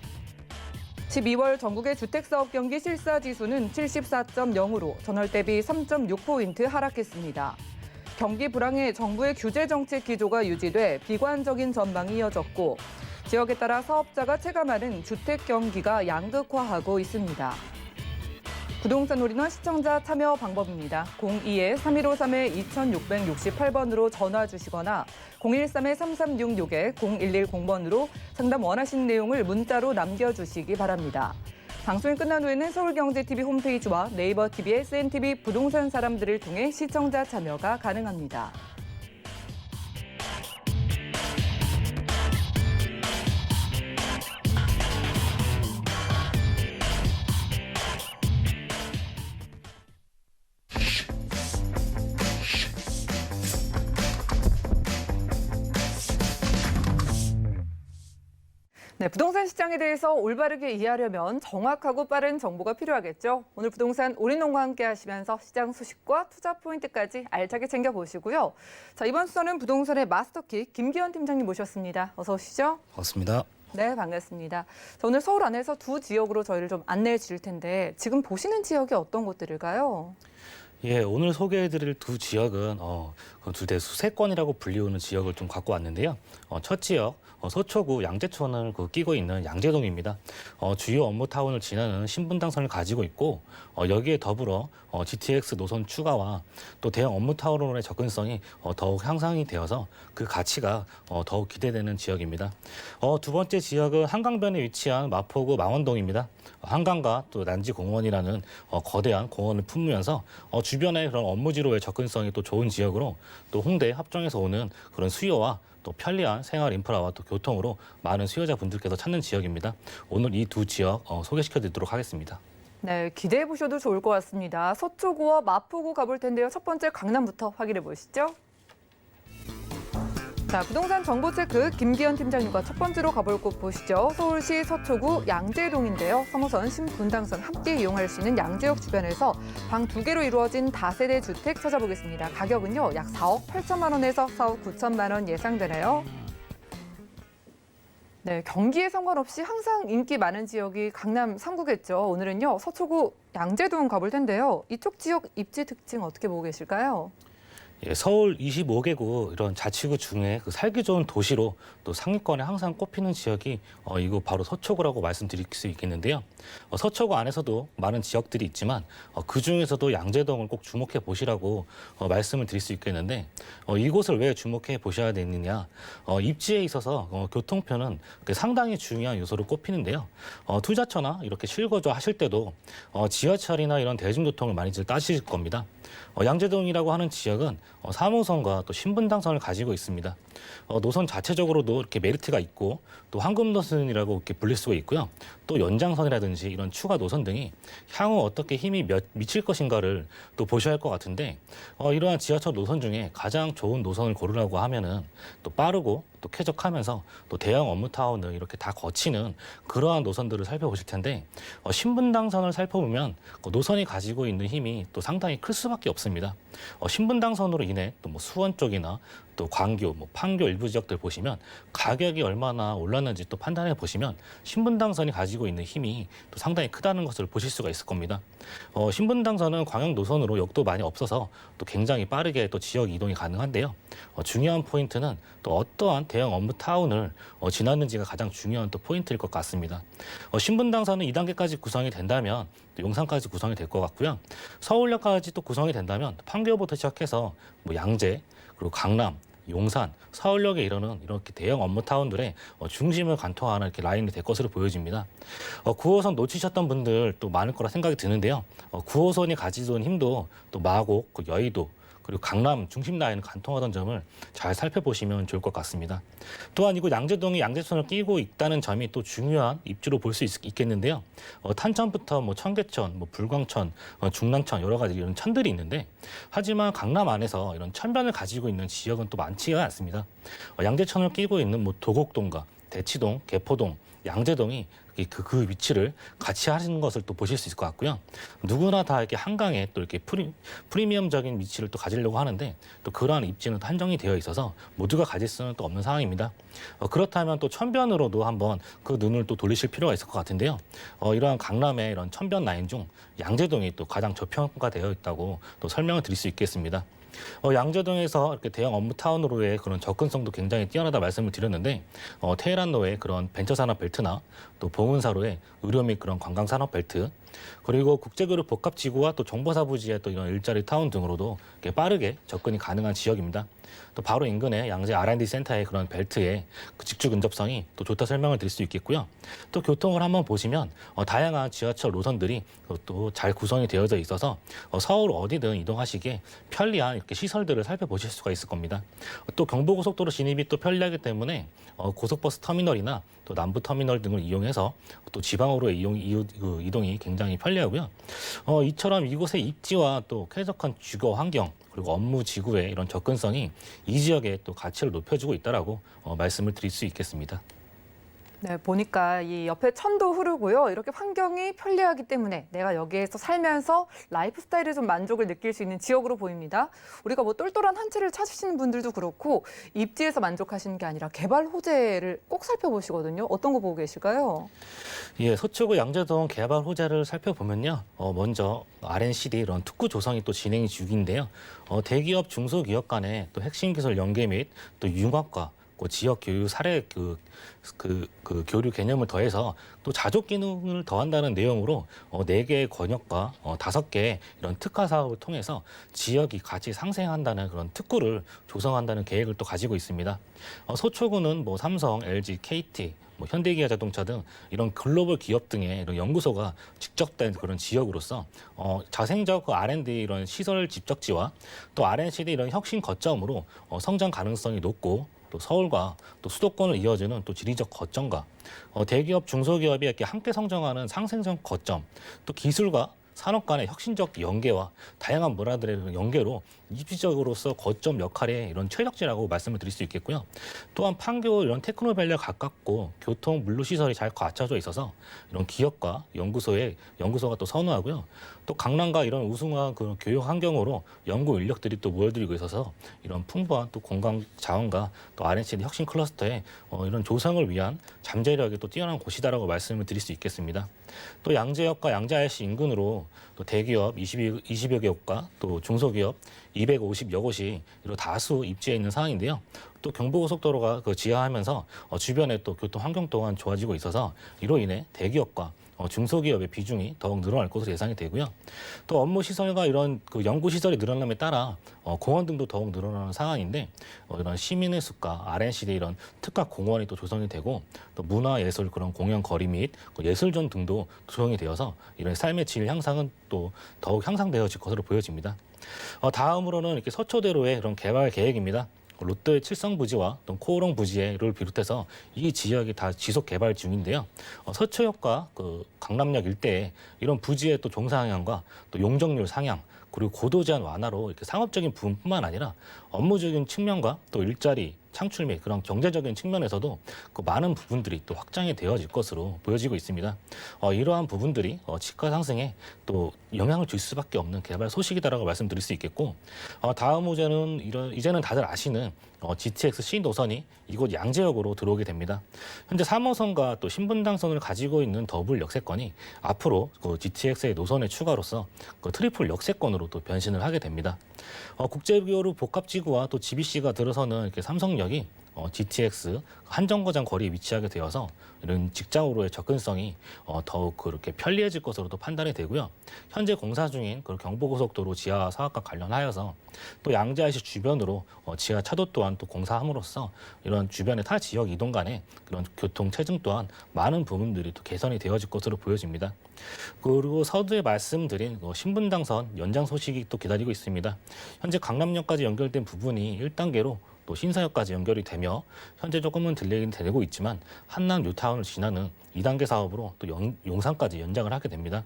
12월 전국의 주택사업 경기 실사지수는 74.0으로 전월 대비 3.6포인트 하락했습니다. 경기 불황에 정부의 규제 정책 기조가 유지돼 비관적인 전망이 이어졌고 지역에 따라 사업자가 체감하는 주택 경기가 양극화하고 있습니다. 부동산 올인원 시청자 참여 방법입니다. 02-3153-2668번으로 전화 주시거나 013-3366-0110번으로 상담 원하시는 내용을 문자로 남겨주시기 바랍니다. 방송이 끝난 후에는 서울경제TV 홈페이지와 네이버 TV의 SNTV 부동산 사람들을 통해 시청자 참여가 가능합니다. 네, 부동산 시장에 대해서 올바르게 이해하려면 정확하고 빠른 정보가 필요하겠죠. 오늘 부동산 올인원과 함께 하시면서 시장 소식과 투자 포인트까지 알차게 챙겨보시고요. 자, 이번 수서는 부동산의 마스터키 김기현 팀장님 모셨습니다. 어서 오시죠. 반갑습니다. 네, 반갑습니다. 자, 오늘 서울 안에서 두 지역으로 저희를 좀 안내해 주실 텐데 지금 보시는 지역이 어떤 곳들일까요? 예, 오늘 소개해드릴 두 지역은 둘 다 수세권이라고 불리우는 지역을 좀 갖고 왔는데요. 첫 지역 서초구 양재천을 끼고 있는 양재동입니다. 주요 업무 타운을 지나는 신분당선을 가지고 있고 여기에 더불어 GTX 노선 추가와 또 대형 업무 타운으로의 접근성이 더욱 향상이 되어서 그 가치가 더욱 기대되는 지역입니다. 두 번째 지역은 한강변에 위치한 마포구 망원동입니다. 한강과 또 난지공원이라는 거대한 공원을 품으면서 주변의 그런 업무지로의 접근성이 또 좋은 지역으로 또 홍대 합정에서 오는 그런 수요와 또 편리한 생활 인프라와 또 교통으로 많은 수요자분들께서 찾는 지역입니다. 오늘 이 두 지역 소개시켜드리도록 하겠습니다. 네, 기대해 보셔도 좋을 것 같습니다. 서초구와 마포구 가볼 텐데요. 첫 번째 강남부터 확인해 보시죠. 자, 부동산 정보체크 김기현 팀장님과 첫 번째로 가볼 곳 보시죠. 서울시 서초구 양재동인데요. 3호선, 신분당선 함께 이용할 수 있는 양재역 주변에서 방 2개로 이루어진 다세대 주택 찾아보겠습니다. 가격은요, 약 4억 8천만 원에서 4억 9천만 원 예상되네요. 네, 경기에 상관없이 항상 인기 많은 지역이 강남 3구겠죠. 오늘은요, 서초구 양재동 가볼 텐데요. 이쪽 지역 입지 특징 어떻게 보고 계실까요? 예, 서울 25개구 이런 자치구 중에 살기 좋은 도시로 또 상위권에 항상 꼽히는 지역이 이거 바로 서초구라고 말씀드릴 수 있겠는데요. 서초구 안에서도 많은 지역들이 있지만 그 중에서도 양재동을 꼭 주목해 보시라고 말씀을 드릴 수 있겠는데 이곳을 왜 주목해 보셔야 되느냐. 입지에 있어서 교통편은 상당히 중요한 요소로 꼽히는데요. 투자처나 이렇게 실거주 하실 때도 지하철이나 이런 대중교통을 많이들 따실 겁니다. 양재동이라고 하는 지역은 3호선과 또 신분당선을 가지고 있습니다. 노선 자체적으로도 이렇게 메리트가 있고 또 황금노선이라고 이렇게 불릴 수가 있고요. 또 연장선이라든지 이런 추가 노선 등이 향후 어떻게 힘이 미칠 것인가를 또 보셔야 할 것 같은데 이러한 지하철 노선 중에 가장 좋은 노선을 고르라고 하면은 또 빠르고 또 쾌적하면서 또 대형 업무타운을 이렇게 다 거치는 그러한 노선들을 살펴보실 텐데 신분당선을 살펴보면 노선이 가지고 있는 힘이 또 상당히 클 수밖에 없습니다. 신분당선으로 인해 또 뭐 수원 쪽이나 또 광교, 판교 일부 지역들 보시면 가격이 얼마나 올랐는지 또 판단해 보시면 신분당선이 가지고 있는 힘이 또 상당히 크다는 것을 보실 수가 있을 겁니다. 신분당선은 광역 노선으로 역도 많이 없어서 또 굉장히 빠르게 또 지역 이동이 가능한데요. 중요한 포인트는 또 어떠한 대형 업무 타운을 지났는지가 가장 중요한 또 포인트일 것 같습니다. 신분당선은 2단계까지 구성이 된다면 또 용산까지 구성이 될 것 같고요. 서울역까지 또 구성이 된다면 판교부터 시작해서 양재 그리고 강남, 용산, 서울역에 이르는 이렇게 대형 업무 타운들의 중심을 관통하는 이렇게 라인이 될 것으로 보여집니다. 9호선 놓치셨던 분들 또 많을 거라 생각이 드는데요. 9호선이 가지던 힘도 또 마곡, 여의도, 그리고 강남 중심 라인을 관통하던 점을 잘 살펴보시면 좋을 것 같습니다. 또한 이곳 양재동이 양재천을 끼고 있다는 점이 또 중요한 입지로 볼 수 있겠는데요. 탄천부터 청계천, 불광천, 중랑천 여러 가지 이런 천들이 있는데 하지만 강남 안에서 이런 천변을 가지고 있는 지역은 또 많지가 않습니다. 양재천을 끼고 있는 도곡동과 대치동, 개포동, 양재동이 그 위치를 같이 하시는 것을 또 보실 수 있을 것 같고요. 누구나 다 이렇게 한강에 또 이렇게 프리미엄적인 위치를 또 가지려고 하는데 또 그러한 입지는 한정이 되어 있어서 모두가 가질 수는 또 없는 상황입니다. 그렇다면 또 천변으로도 한번 그 눈을 또 돌리실 필요가 있을 것 같은데요. 이러한 강남의 이런 천변 라인 중 양재동이 또 가장 저평가되어 있다고 또 설명을 드릴 수 있겠습니다. 양재동에서 이렇게 대형 업무 타운으로의 그런 접근성도 굉장히 뛰어나다 말씀을 드렸는데 테헤란로의 그런 벤처산업 벨트나 또 봉은사로의 의료 및 그런 관광산업 벨트 그리고 국제교류 복합지구와 또 정보사부지의 또 이런 일자리 타운 등으로도 이렇게 빠르게 접근이 가능한 지역입니다. 또 바로 인근의 양재 R&D 센터의 그런 벨트의 그 직주 근접성이 또 좋다 설명을 드릴 수 있겠고요. 또 교통을 한번 보시면 다양한 지하철 노선들이 또 잘 구성이 되어져 있어서 서울 어디든 이동하시기에 편리한 이렇게 시설들을 살펴보실 수가 있을 겁니다. 또 경부고속도로 진입이 또 편리하기 때문에 고속버스 터미널이나 또 남부 터미널 등을 이용해서 또 지방으로의 이동이 굉장히 편리하고요. 이처럼 이곳의 입지와 또 쾌적한 주거 환경 그리고 업무 지구의 이런 접근성이 이 지역의 또 가치를 높여주고 있다라고 말씀을 드릴 수 있겠습니다. 네, 보니까 이 옆에 천도 흐르고요. 이렇게 환경이 편리하기 때문에 내가 여기에서 살면서 라이프 스타일에 좀 만족을 느낄 수 있는 지역으로 보입니다. 우리가 뭐 똘똘한 한 채를 찾으시는 분들도 그렇고 입지에서 만족하시는 게 아니라 개발 호재를 꼭 살펴보시거든요. 어떤 거 보고 계실까요? 예, 서초구 양재동 개발 호재를 살펴보면요. 먼저 R&CD 이런 특구 조성이 또 진행 중인데요. 대기업, 중소기업 간의 또 핵심 기술 연계 및 또 융합과 그 지역 교육 사례 그 교류 개념을 더해서 또 자족 기능을 더한다는 내용으로 4개의 권역과 5개의 이런 특화 사업을 통해서 지역이 같이 상생한다는 그런 특구를 조성한다는 계획을 또 가지고 있습니다. 서초구는 뭐 삼성, LG, KT, 뭐 현대기아자동차 등 이런 글로벌 기업 등의 이런 연구소가 직접된 그런 지역으로서 자생적 그 R&D 이런 시설 집적지와 또 R&CD 이런 혁신 거점으로 성장 가능성이 높고 또 서울과 또 수도권을 이어지는 또 지리적 거점과 대기업, 중소기업이 이렇게 함께 성장하는 상생적 거점, 또 기술과 산업 간의 혁신적 연계와 다양한 문화들의 연계로 입지적으로서 거점 역할의 이런 최적지라고 말씀을 드릴 수 있겠고요. 또한 판교 이런 테크노밸리와 가깝고 교통, 물류 시설이 잘 갖춰져 있어서 이런 기업과 연구소가 또 선호하고요. 또 강남과 이런 우수한 그 교육 환경으로 연구 인력들이 또 모여들고 있어서 이런 풍부한 또 공간 자원과 또 R&D 혁신 클러스터의 이런 조성을 위한 잠재력이 또 뛰어난 곳이다라고 말씀을 드릴 수 있겠습니다. 또 양재역과 양재-IC 인근으로 또 대기업 20여 개국과 또 중소기업 250여 곳이 이런 다수 입지해 있는 상황인데요. 또 경부고속도로가 지하하면서 주변에 또 교통 환경 또한 좋아지고 있어서 이로 인해 대기업과 중소기업의 비중이 더욱 늘어날 것으로 예상이 되고요. 또 업무 시설과 이런 그 연구 시설이 늘어남에 따라 공원 등도 더욱 늘어나는 상황인데 이런 시민의 숲과 R&CD 이런 특화 공원이 또 조성이 되고 또 문화 예술 그런 공연 거리 및 예술전 등도 조성이 되어서 이런 삶의 질 향상은 또 더욱 향상되어질 것으로 보여집니다. 다음으로는 이렇게 서초대로의 그런 개발 계획입니다. 롯데 칠성 부지와 또 코오롱 부지를 비롯해서 이 지역이 다 지속 개발 중인데요. 서초역과 그 강남역 일대에 이런 부지의 또 종상향과 또 용적률 상향 그리고 고도 제한 완화로 이렇게 상업적인 부분뿐만 아니라 업무적인 측면과 또 일자리 창출 및 그런 경제적인 측면에서도 그 많은 부분들이 또 확장이 되어질 것으로 보여지고 있습니다. 이러한 부분들이 집가 상승에 또 영향을 줄 수밖에 없는 개발 소식이다라고 말씀드릴 수 있겠고, 다음 호재는 이제는 다들 아시는 GTX C 노선이 이곳 양재역으로 들어오게 됩니다. 현재 3호선과 또 신분당선을 가지고 있는 더블 역세권이 앞으로 그 GTX의 노선의 추가로서 그 트리플 역세권으로 또 변신을 하게 됩니다. 국제교류 복합지구와 또 GBC가 들어서는 이렇게 삼성역이 GTX 한정거장 거리에 위치하게 되어서 이런 직장으로의 접근성이 더욱 그렇게 편리해질 것으로도 판단이 되고요. 현재 공사 중인 그 경부고속도로 지하 사업과 관련하여서 또 양재-IC 주변으로 지하 차도 또한 또 공사함으로써 이런 주변의 타 지역 이동 간의 그런 교통 체증 또한 많은 부분들이 또 개선이 되어질 것으로 보여집니다. 그리고 서두에 말씀드린 신분당선 연장 소식이 또 기다리고 있습니다. 현재 강남역까지 연결된 부분이 1단계로 또 신사역까지 연결이 되며 현재 조금은 딜레이는 되고 있지만 한남 뉴타운을 지나는 2단계 사업으로 또 용산까지 연장을 하게 됩니다.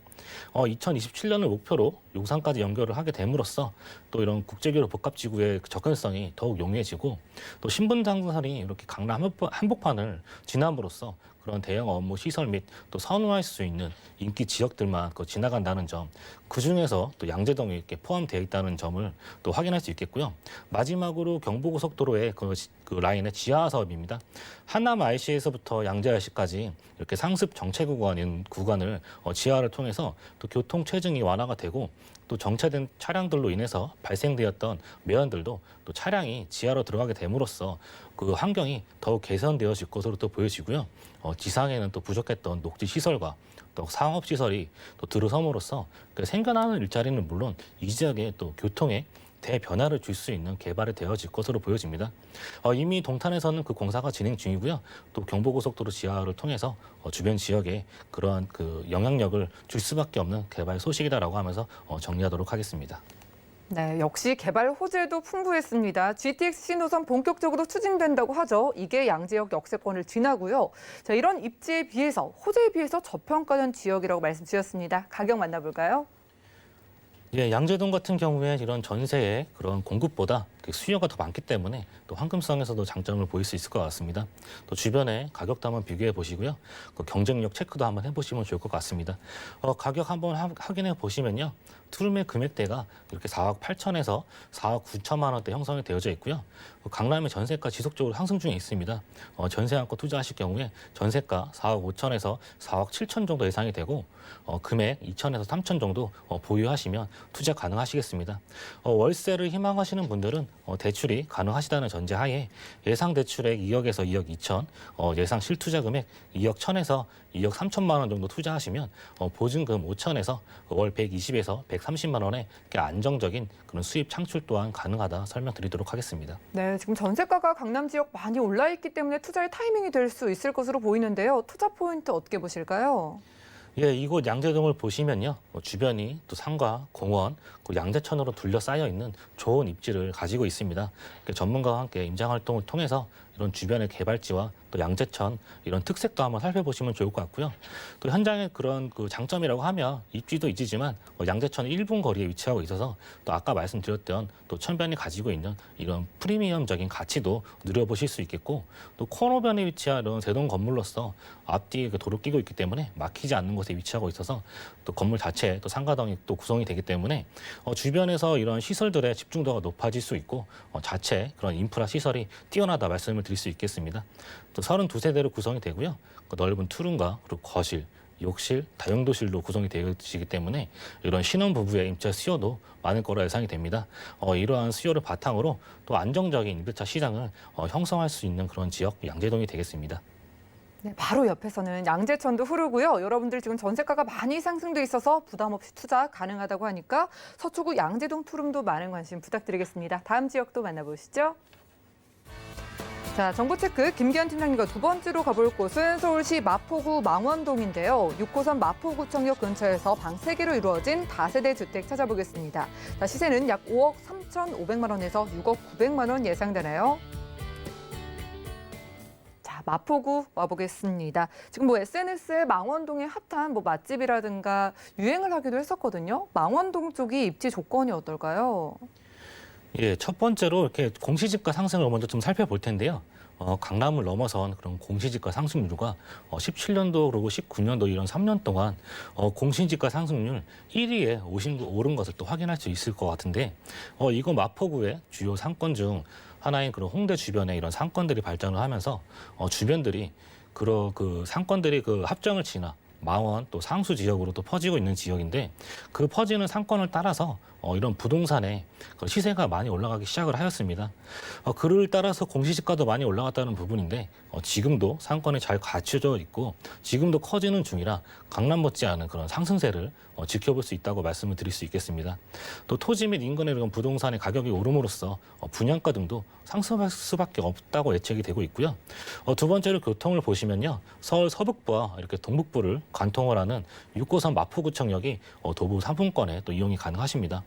2027년을 목표로 용산까지 연결을 하게 됨으로써 또 이런 국제교류 복합지구의 접근성이 더욱 용이해지고 또 신분당선이 이렇게 강남 한복판을 지남으로써 그런 대형 업무 시설 및 또 선호할 수 있는 인기 지역들만 지나간다는 점, 그 중에서 또 양재동이 이렇게 포함되어 있다는 점을 또 확인할 수 있겠고요. 마지막으로 경부고속도로의 그 라인의 지하 사업입니다. 한남 IC에서부터 양재 IC까지 이렇게 상습 정체 구간을 지하를 통해서 또 교통 체증이 완화가 되고 또 정체된 차량들로 인해서 발생되었던 매연들도 또 차량이 지하로 들어가게 됨으로써 그 환경이 더욱 개선되어질 것으로 또 보여지고요. 지상에는 또 부족했던 녹지 시설과 또 상업 시설이 또 들어섬으로써 그 생겨나는 일자리는 물론 이 지역의 또 교통에 대변화를 줄 수 있는 개발이 되어질 것으로 보여집니다. 이미 동탄에서는 그 공사가 진행 중이고요. 또 경부고속도로 지하를 통해서 주변 지역에 그러한 그 영향력을 줄 수밖에 없는 개발 소식이다라고 하면서 정리하도록 하겠습니다. 네, 역시 개발 호재도 풍부했습니다. GTX 신호선 본격적으로 추진된다고 하죠. 이게 양재역 역세권을 지나고요. 자, 이런 입지에 비해서 호재에 비해서 저평가된 지역이라고 말씀드렸습니다. 가격 만나볼까요? 예, 양재동 같은 경우에 이런 전세의 그런 공급보다 수요가 더 많기 때문에 또 황금성에서도 장점을 보일 수 있을 것 같습니다. 또 주변에 가격도 한번 비교해 보시고요. 그 경쟁력 체크도 한번 해보시면 좋을 것 같습니다. 가격 한번 확인해 보시면요. 투룸의 금액대가 이렇게 4억 8천에서 4억 9천만 원대 형성이 되어져 있고요. 강남의 전세가 지속적으로 상승 중에 있습니다. 전세 안고 투자하실 경우에 전세가 4억 5천에서 4억 7천 정도 예상이 되고 금액 2천에서 3천 정도 보유하시면 투자 가능하시겠습니다. 월세를 희망하시는 분들은 대출이 가능하시다는 전제하에 예상 대출액 2억에서 2억 2천, 예상 실투자 금액 2억 1천에서 2억 3천만 원 정도 투자하시면 보증금 5천에서 월 120에서 130만 원의 안정적인 그런 수입 창출 또한 가능하다 설명드리도록 하겠습니다. 네, 지금 전세가가 강남 지역 많이 올라 있기 때문에 투자의 타이밍이 될 수 있을 것으로 보이는데요. 투자 포인트 어떻게 보실까요? 예, 이곳 양재동을 보시면요. 주변이 또 산과 공원, 양재천으로 둘러싸여 있는 좋은 입지를 가지고 있습니다. 전문가와 함께 임장 활동을 통해서 이런 주변의 개발지와 또 양재천 이런 특색도 한번 살펴보시면 좋을 것 같고요. 또 현장의 그런 그 장점이라고 하면 입지도 입지지만 양재천 1분 거리에 위치하고 있어서 또 아까 말씀드렸던 또 천변이 가지고 있는 이런 프리미엄적인 가치도 누려보실 수 있겠고 또 코너변에 위치한 이런 세동 건물로서 앞뒤에 그 도로 끼고 있기 때문에 막히지 않는 곳에 위치하고 있어서 또 건물 자체에 또 상가동이 또 구성이 되기 때문에 주변에서 이런 시설들의 집중도가 높아질 수 있고 자체 그런 인프라 시설이 뛰어나다 말씀을 드릴 수 있겠습니다. 또 32세대로 구성이 되고요. 넓은 투룸과 그리고 거실, 욕실, 다용도실로 구성이 되어지기 때문에 이런 신혼부부의 임차 수요도 많을 거라 예상이 됩니다. 이러한 수요를 바탕으로 또 안정적인 임대차 시장을 형성할 수 있는 그런 지역 양재동이 되겠습니다. 네, 바로 옆에서는 양재천도 흐르고요. 여러분들 지금 전세가가 많이 상승돼 있어서 부담 없이 투자 가능하다고 하니까 서초구 양재동 투룸도 많은 관심 부탁드리겠습니다. 다음 지역도 만나보시죠. 자, 정보체크 김기현 팀장님과 두 번째로 가볼 곳은 서울시 마포구 망원동인데요. 6호선 마포구청역 근처에서 방 3개로 이루어진 다세대 주택 찾아보겠습니다. 자, 시세는 약 5억 3,500만 원에서 6억 900만 원 예상되나요? 자, 마포구 와보겠습니다. 지금 SNS에 망원동의 핫한 맛집이라든가 유행을 하기도 했었거든요. 망원동 쪽이 입지 조건이 어떨까요? 예, 첫 번째로 이렇게 공시지가 상승을 먼저 좀 살펴볼 텐데요. 강남을 넘어선 그런 공시지가 상승률과 17년도 그리고 19년도 이런 3년 동안 공시지가 상승률 1위에 오른 것을 또 확인할 수 있을 것 같은데 이거 마포구의 주요 상권 중 하나인 그런 홍대 주변에 이런 상권들이 발전을 하면서 주변들이 그 상권들이 그 합정을 지나 망원 또 상수 지역으로 또 퍼지고 있는 지역인데 그 퍼지는 상권을 따라서 이런 부동산의 시세가 많이 올라가기 시작을 하였습니다. 그를 따라서 공시지가도 많이 올라갔다는 부분인데 지금도 상권이 잘 갖춰져 있고 지금도 커지는 중이라 강남 못지않은 그런 상승세를 지켜볼 수 있다고 말씀을 드릴 수 있겠습니다. 또 토지 및 인근의 이런 부동산의 가격이 오름으로써 분양가 등도 상승할 수밖에 없다고 예측이 되고 있고요. 두 번째로 교통을 보시면요. 서울 서북부와 이렇게 동북부를 관통을 하는 6호선 마포구청역이 도보 3분권에 또 이용이 가능하십니다.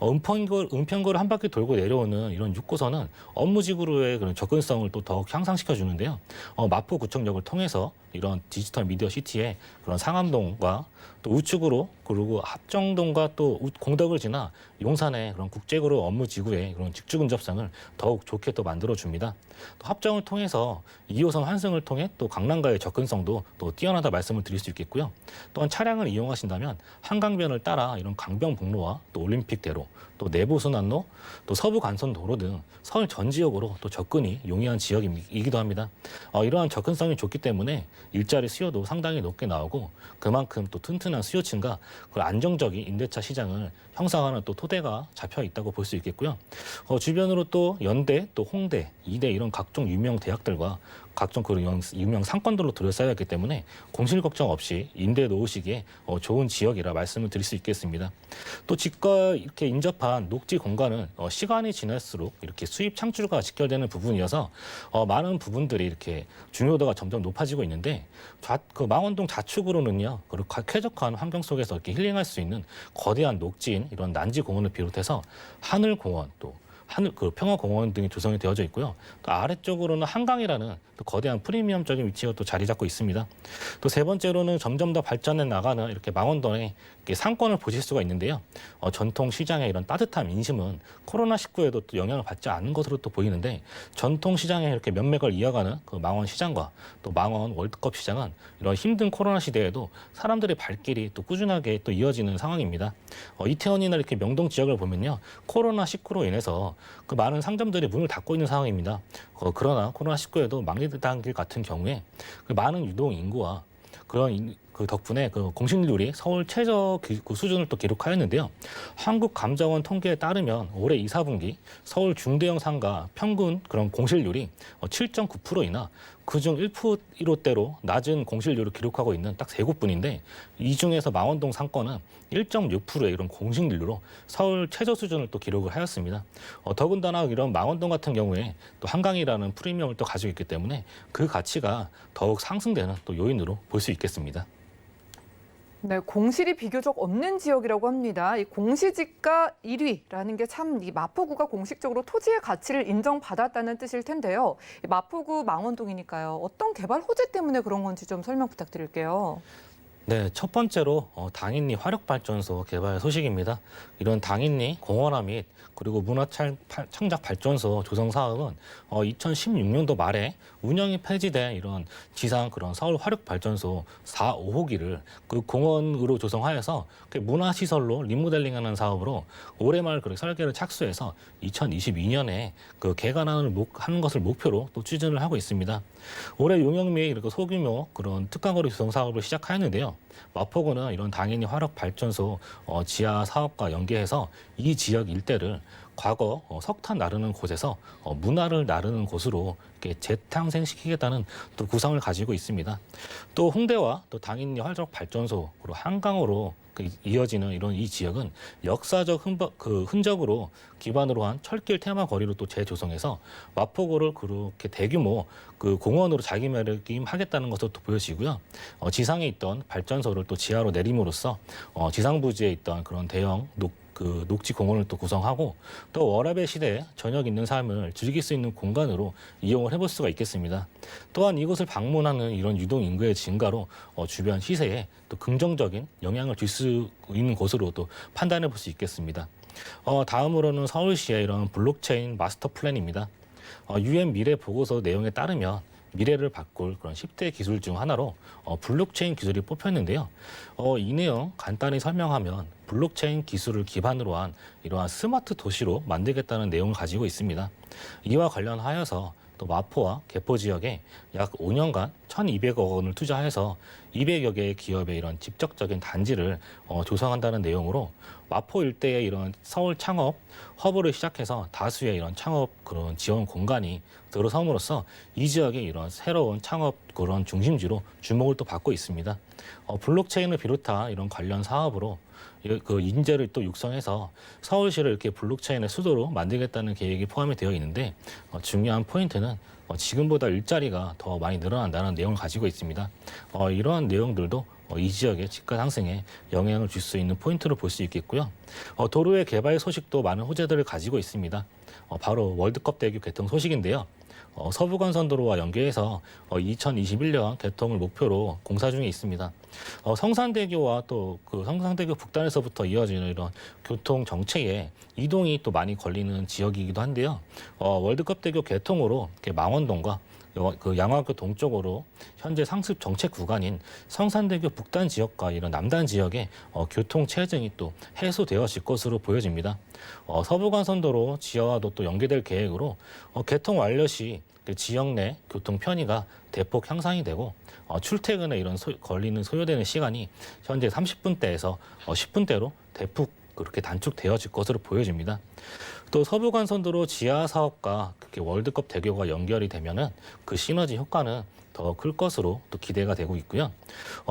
은평구를 한 바퀴 돌고 내려오는 이런 6호선은 업무지구로의 그런 접근성을 또 더욱 향상시켜 주는데요. 마포구청역을 통해서 이런 디지털 미디어 시티의 그런 상암동과 또 우측으로 그리고 합정동과 또 공덕을 지나 용산의 그런 국제그룹 업무지구의 그런 직주 근접성을 더욱 좋게 또 만들어줍니다. 또 합정을 통해서 2호선 환승을 통해 또 강남과의 접근성도 또 뛰어나다 말씀을 드릴 수 있겠고요. 또한 차량을 이용하신다면 한강변을 따라 이런 강변북로와 또 올림픽대로 또 내부순환로 또 서부간선도로 등 서울 전 지역으로 또 접근이 용이한 지역이기도 합니다. 이러한 접근성이 좋기 때문에 일자리 수요도 상당히 높게 나오고 그만큼 또 튼튼한 수요층과 그 안정적인 임대차 시장을 형성하는 또 토대가 잡혀 있다고 볼 수 있겠고요. 주변으로 또 연대, 또 홍대, 이대 이런 각종 유명 대학들과 각종 그런 유명 상권들로 둘러싸여 있기 때문에 공실 걱정 없이 임대에 놓으시기에 좋은 지역이라 말씀을 드릴 수 있겠습니다. 또 집과 이렇게 인접한 녹지 공간은 시간이 지날수록 이렇게 수입 창출과 직결되는 부분이어서 많은 부분들이 이렇게 중요도가 점점 높아지고 있는데 그 망원동 좌측으로는요, 그리고 쾌적한 환경 속에서 이렇게 힐링할 수 있는 거대한 녹지인 이런 난지 공원을 비롯해서 하늘 공원 또 그 평화공원 등이 조성이 되어져 있고요. 또 아래쪽으로는 한강이라는 또 거대한 프리미엄적인 위치가 또 자리 잡고 있습니다. 또 세 번째로는 점점 더 발전해 나가는 이렇게 망원동의 상권을 보실 수가 있는데요. 전통 시장의 이런 따뜻한 민심은 코로나19에도 또 영향을 받지 않는 것으로 또 보이는데 전통 시장의 이렇게 면맥을 이어가는 그 망원 시장과 또 망원 월드컵 시장은 이런 힘든 코로나 시대에도 사람들의 발길이 또 꾸준하게 또 이어지는 상황입니다. 이태원이나 이렇게 명동 지역을 보면요. 코로나19로 인해서 그 많은 상점들이 문을 닫고 있는 상황입니다. 그러나 코로나19에도 막리단길 같은 경우에 그 많은 유동 인구와 그런 그 덕분에 그 공실률이 서울 최저 그 수준을 또 기록하였는데요. 한국감정원 통계에 따르면 올해 2, 4분기 서울 중대형 상가 평균 그런 공실률이 7.9%이나 그중 1%대로 낮은 공실률을 기록하고 있는 딱 세 곳뿐인데 이 중에서 망원동 상권은 1.6%의 이런 공실률로 서울 최저 수준을 또 기록을 하였습니다. 더군다나 이런 망원동 같은 경우에 또 한강이라는 프리미엄을 또 가지고 있기 때문에 그 가치가 더욱 상승되는 또 요인으로 볼 수 있겠습니다. 네, 공실이 비교적 없는 지역이라고 합니다. 이 공시지가 1위라는 게 참 이 마포구가 공식적으로 토지의 가치를 인정받았다는 뜻일 텐데요. 이 마포구 망원동이니까요. 어떤 개발 호재 때문에 그런 건지 좀 설명 부탁드릴게요. 네, 첫 번째로 당인리 화력발전소 개발 소식입니다. 이런 당인리 공원화 및 그리고 문화창작발전소 조성 사업은 2016년도 말에 운영이 폐지된 이런 지상 그런 서울 화력발전소 4, 5호기를 그 공원으로 조성하여서 문화시설로 리모델링하는 사업으로 올해 말 그 설계를 착수해서 2022년에 그 개관하는 것을 목표로 또 추진을 하고 있습니다. 올해 용역 및 이렇게 소규모 그런 특강거리 조성 사업을 시작하였는데요. 마포구는 이런 당연히 화력발전소 지하 사업과 연계해서 이 지역 일대를 과거 석탄 나르는 곳에서 문화를 나르는 곳으로 이렇게 재탄생시키겠다는 또 구상을 가지고 있습니다. 또 홍대와 또 당연히 화력발전소 그리고 한강으로 이어지는 이런 이 지역은 역사적 흔적으로 기반으로 한 철길 테마 거리로 또 재조성해서 마포구를 그렇게 대규모 그 공원으로 자기매김하겠다는 것을 또 보여지고요. 지상에 있던 발전소를 또 지하로 내림으로써 지상 부지에 있던 그런 대형 녹지 공원을 또 구성하고 또 워라밸 시대에 저녁 있는 삶을 즐길 수 있는 공간으로 이용을 해볼 수가 있겠습니다. 또한 이곳을 방문하는 이런 유동 인구의 증가로 주변 시세에 또 긍정적인 영향을 줄 수 있는 곳으로 또 판단해 볼 수 있겠습니다. 다음으로는 서울시의 이런 블록체인 마스터 플랜입니다. UN 미래 보고서 내용에 따르면 미래를 바꿀 그런 10대 기술 중 하나로 블록체인 기술이 뽑혔는데요. 이 내용 간단히 설명하면 블록체인 기술을 기반으로 한 이러한 스마트 도시로 만들겠다는 내용을 가지고 있습니다. 이와 관련하여서 또 마포와 개포 지역에 약 5년간 1,200억 원을 투자해서 200여 개의 기업의 이런 직접적인 단지를 조성한다는 내용으로 마포 일대의 이런 서울 창업 허브를 시작해서 다수의 이런 창업 그런 지원 공간이 들어섬으로써 이 지역의 이런 새로운 창업 그런 중심지로 주목을 또 받고 있습니다. 블록체인을 비롯한 이런 관련 사업으로 그 인재를 또 육성해서 서울시를 이렇게 블록체인의 수도로 만들겠다는 계획이 포함이 되어 있는데 중요한 포인트는 지금보다 일자리가 더 많이 늘어난다는 내용을 가지고 있습니다. 이러한 내용들도 이 지역의 집가 상승에 영향을 줄 수 있는 포인트로 볼 수 있겠고요. 도로의 개발 소식도 많은 호재들을 가지고 있습니다. 바로 월드컵 대교 개통 소식인데요. 서부간선도로와 연계해서 2021년 개통을 목표로 공사 중에 있습니다. 성산대교와 또 그 성산대교 북단에서부터 이어지는 이런 교통 정체에 이동이 또 많이 걸리는 지역이기도 한데요. 월드컵 대교 개통으로 이렇게 망원동과 그 양화교 동쪽으로 현재 상습 정체 구간인 성산대교 북단 지역과 이런 남단 지역의 교통 체증이 또 해소되어질 것으로 보여집니다. 서부간선도로 지하와도 또 연계될 계획으로 개통 완료 시 지역 내 교통 편의가 대폭 향상이 되고 출퇴근에 이런 걸리는 소요되는 시간이 현재 30분대에서 10분대로 대폭 그렇게 단축되어질 것으로 보여집니다. 또 서부간선도로 지하 사업과 그렇게 월드컵 대교가 연결이 되면은 그 시너지 효과는 더 클 것으로 또 기대가 되고 있고요.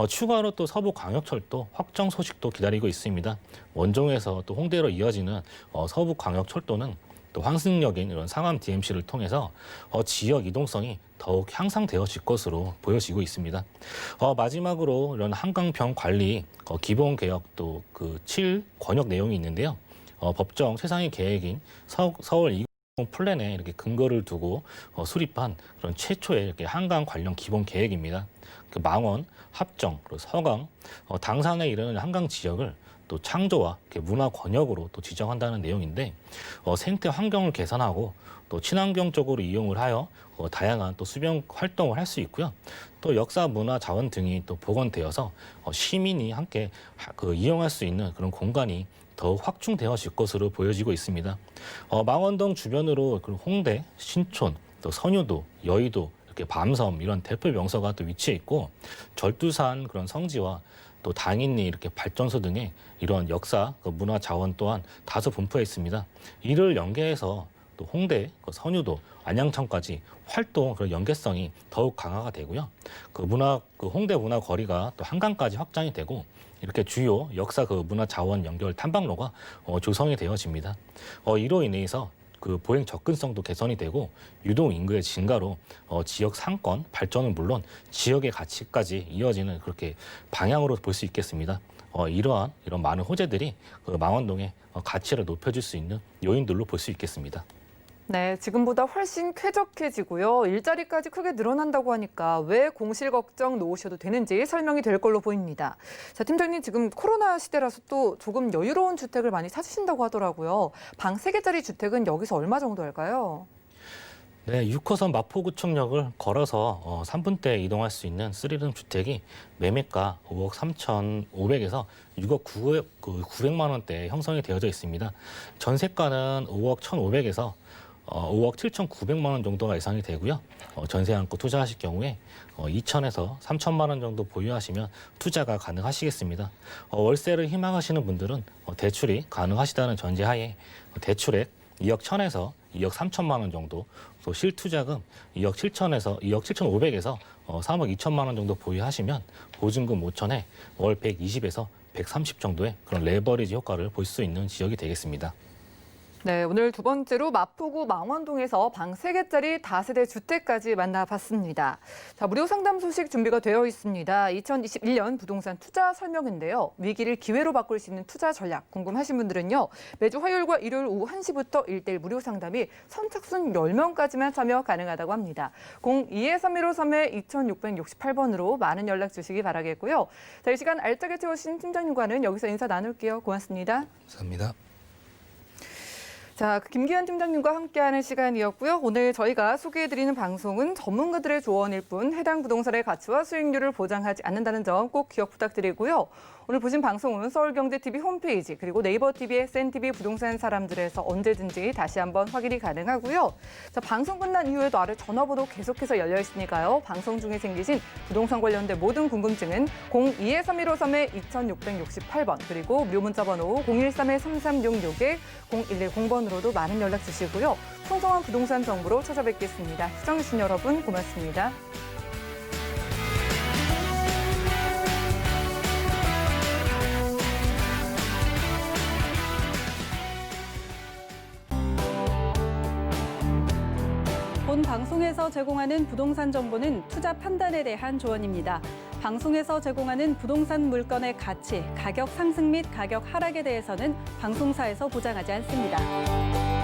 추가로 또 서부광역철도 확정 소식도 기다리고 있습니다. 원종에서 또 홍대로 이어지는 서부광역철도는 또 환승역인 이런 상암 DMC를 통해서 지역 이동성이 더욱 향상되어질 것으로 보여지고 있습니다. 마지막으로 이런 한강변 관리 기본 개혁 또 그 7권역 내용이 있는데요. 법정 최상위 계획인 서울 2030 플랜에 이렇게 근거를 두고 수립한 그런 최초의 이렇게 한강 관련 기본 계획입니다. 그 망원, 합정, 그리고 서강, 당산에 이르는 한강 지역을 또 창조와 문화 권역으로 또 지정한다는 내용인데 생태 환경을 개선하고 또 친환경 쪽으로 이용을 하여 다양한 또 수변 활동을 할 수 있고요. 또 역사, 문화, 자원 등이 또 복원되어서 시민이 함께 이용할 수 있는 그런 공간이 더욱 확충되어질 것으로 보여지고 있습니다. 망원동 주변으로 홍대, 신촌, 또 선유도, 여의도, 이렇게 밤섬 이런 대표 명소가 또 위치해 있고 절두산 그런 성지와 또 당인리 이렇게 발전소 등의 이런 역사, 문화 자원 또한 다소 분포해 있습니다. 이를 연계해서 또 홍대, 선유도, 안양천까지 활동 그런 연계성이 더욱 강화가 되고요. 홍대 문화 거리가 또 한강까지 확장이 되고 이렇게 주요 역사 문화 자원 연결 탐방로가 조성이 되어집니다. 이로 인해서 보행 접근성도 개선이 되고 유동 인구의 증가로 지역 상권 발전은 물론 지역의 가치까지 이어지는 그렇게 방향으로 볼 수 있겠습니다. 이런 많은 호재들이 망원동의 가치를 높여줄 수 있는 요인들로 볼 수 있겠습니다. 네, 지금보다 훨씬 쾌적해지고요. 일자리까지 크게 늘어난다고 하니까 왜 공실 걱정 놓으셔도 되는지 설명이 될 걸로 보입니다. 자, 팀장님 지금 코로나 시대라서 또 조금 여유로운 주택을 많이 찾으신다고 하더라고요. 방 3개짜리 주택은 여기서 얼마 정도 할까요? 네, 6호선 마포구청역을 걸어서 3분대에 이동할 수 있는 3룸 주택이 매매가 5억 3,500에서 6억 900만 원대에 형성이 되어져 있습니다. 전세가는 5억 1,500에서 5억 7,900만 원 정도가 예상이 되고요. 전세 안고 투자하실 경우에 2천에서 3천만 원 정도 보유하시면 투자가 가능하시겠습니다. 월세를 희망하시는 분들은 대출이 가능하시다는 전제하에 대출액 2억 1천에서 2억 3천만 원 정도, 또 실투자금 2억 7천에서 2억 7,500에서 3억 2천만 원 정도 보유하시면 보증금 5천에 월 120에서 130 정도의 그런 레버리지 효과를 볼 수 있는 지역이 되겠습니다. 네, 오늘 두 번째로 마포구 망원동에서 방 3개짜리 다세대 주택까지 만나봤습니다. 자, 무료 상담 소식 준비가 되어 있습니다. 2021년 부동산 투자 설명인데요. 위기를 기회로 바꿀 수 있는 투자 전략 궁금하신 분들은요. 매주 화요일과 일요일 오후 1시부터 1대1 무료 상담이 선착순 10명까지만 참여 가능하다고 합니다. 02-3153-2668번으로 많은 연락 주시기 바라겠고요. 자, 이 시간 알짜게 채우신 팀장님과는 여기서 인사 나눌게요. 고맙습니다. 감사합니다. 자, 김기현 팀장님과 함께하는 시간이었고요. 오늘 저희가 소개해드리는 방송은 전문가들의 조언일 뿐 해당 부동산의 가치와 수익률을 보장하지 않는다는 점 꼭 기억 부탁드리고요. 오늘 보신 방송은 서울경제TV 홈페이지 그리고 네이버TV, SNTV 부동산 사람들에서 언제든지 다시 한번 확인이 가능하고요. 자, 방송 끝난 이후에도 아래 전화번호 계속해서 열려 있으니까요. 방송 중에 생기신 부동산 관련된 모든 궁금증은 02-3153-2668번 그리고 무료 문자번호 013-3366-0110번으로도 많은 연락 주시고요. 풍성한 부동산 정보로 찾아뵙겠습니다. 시청해주신 여러분 고맙습니다. 본 방송에서 제공하는 부동산 정보는 투자 판단에 대한 조언입니다. 방송에서 제공하는 부동산 물건의 가치, 가격 상승 및 가격 하락에 대해서는 방송사에서 보장하지 않습니다.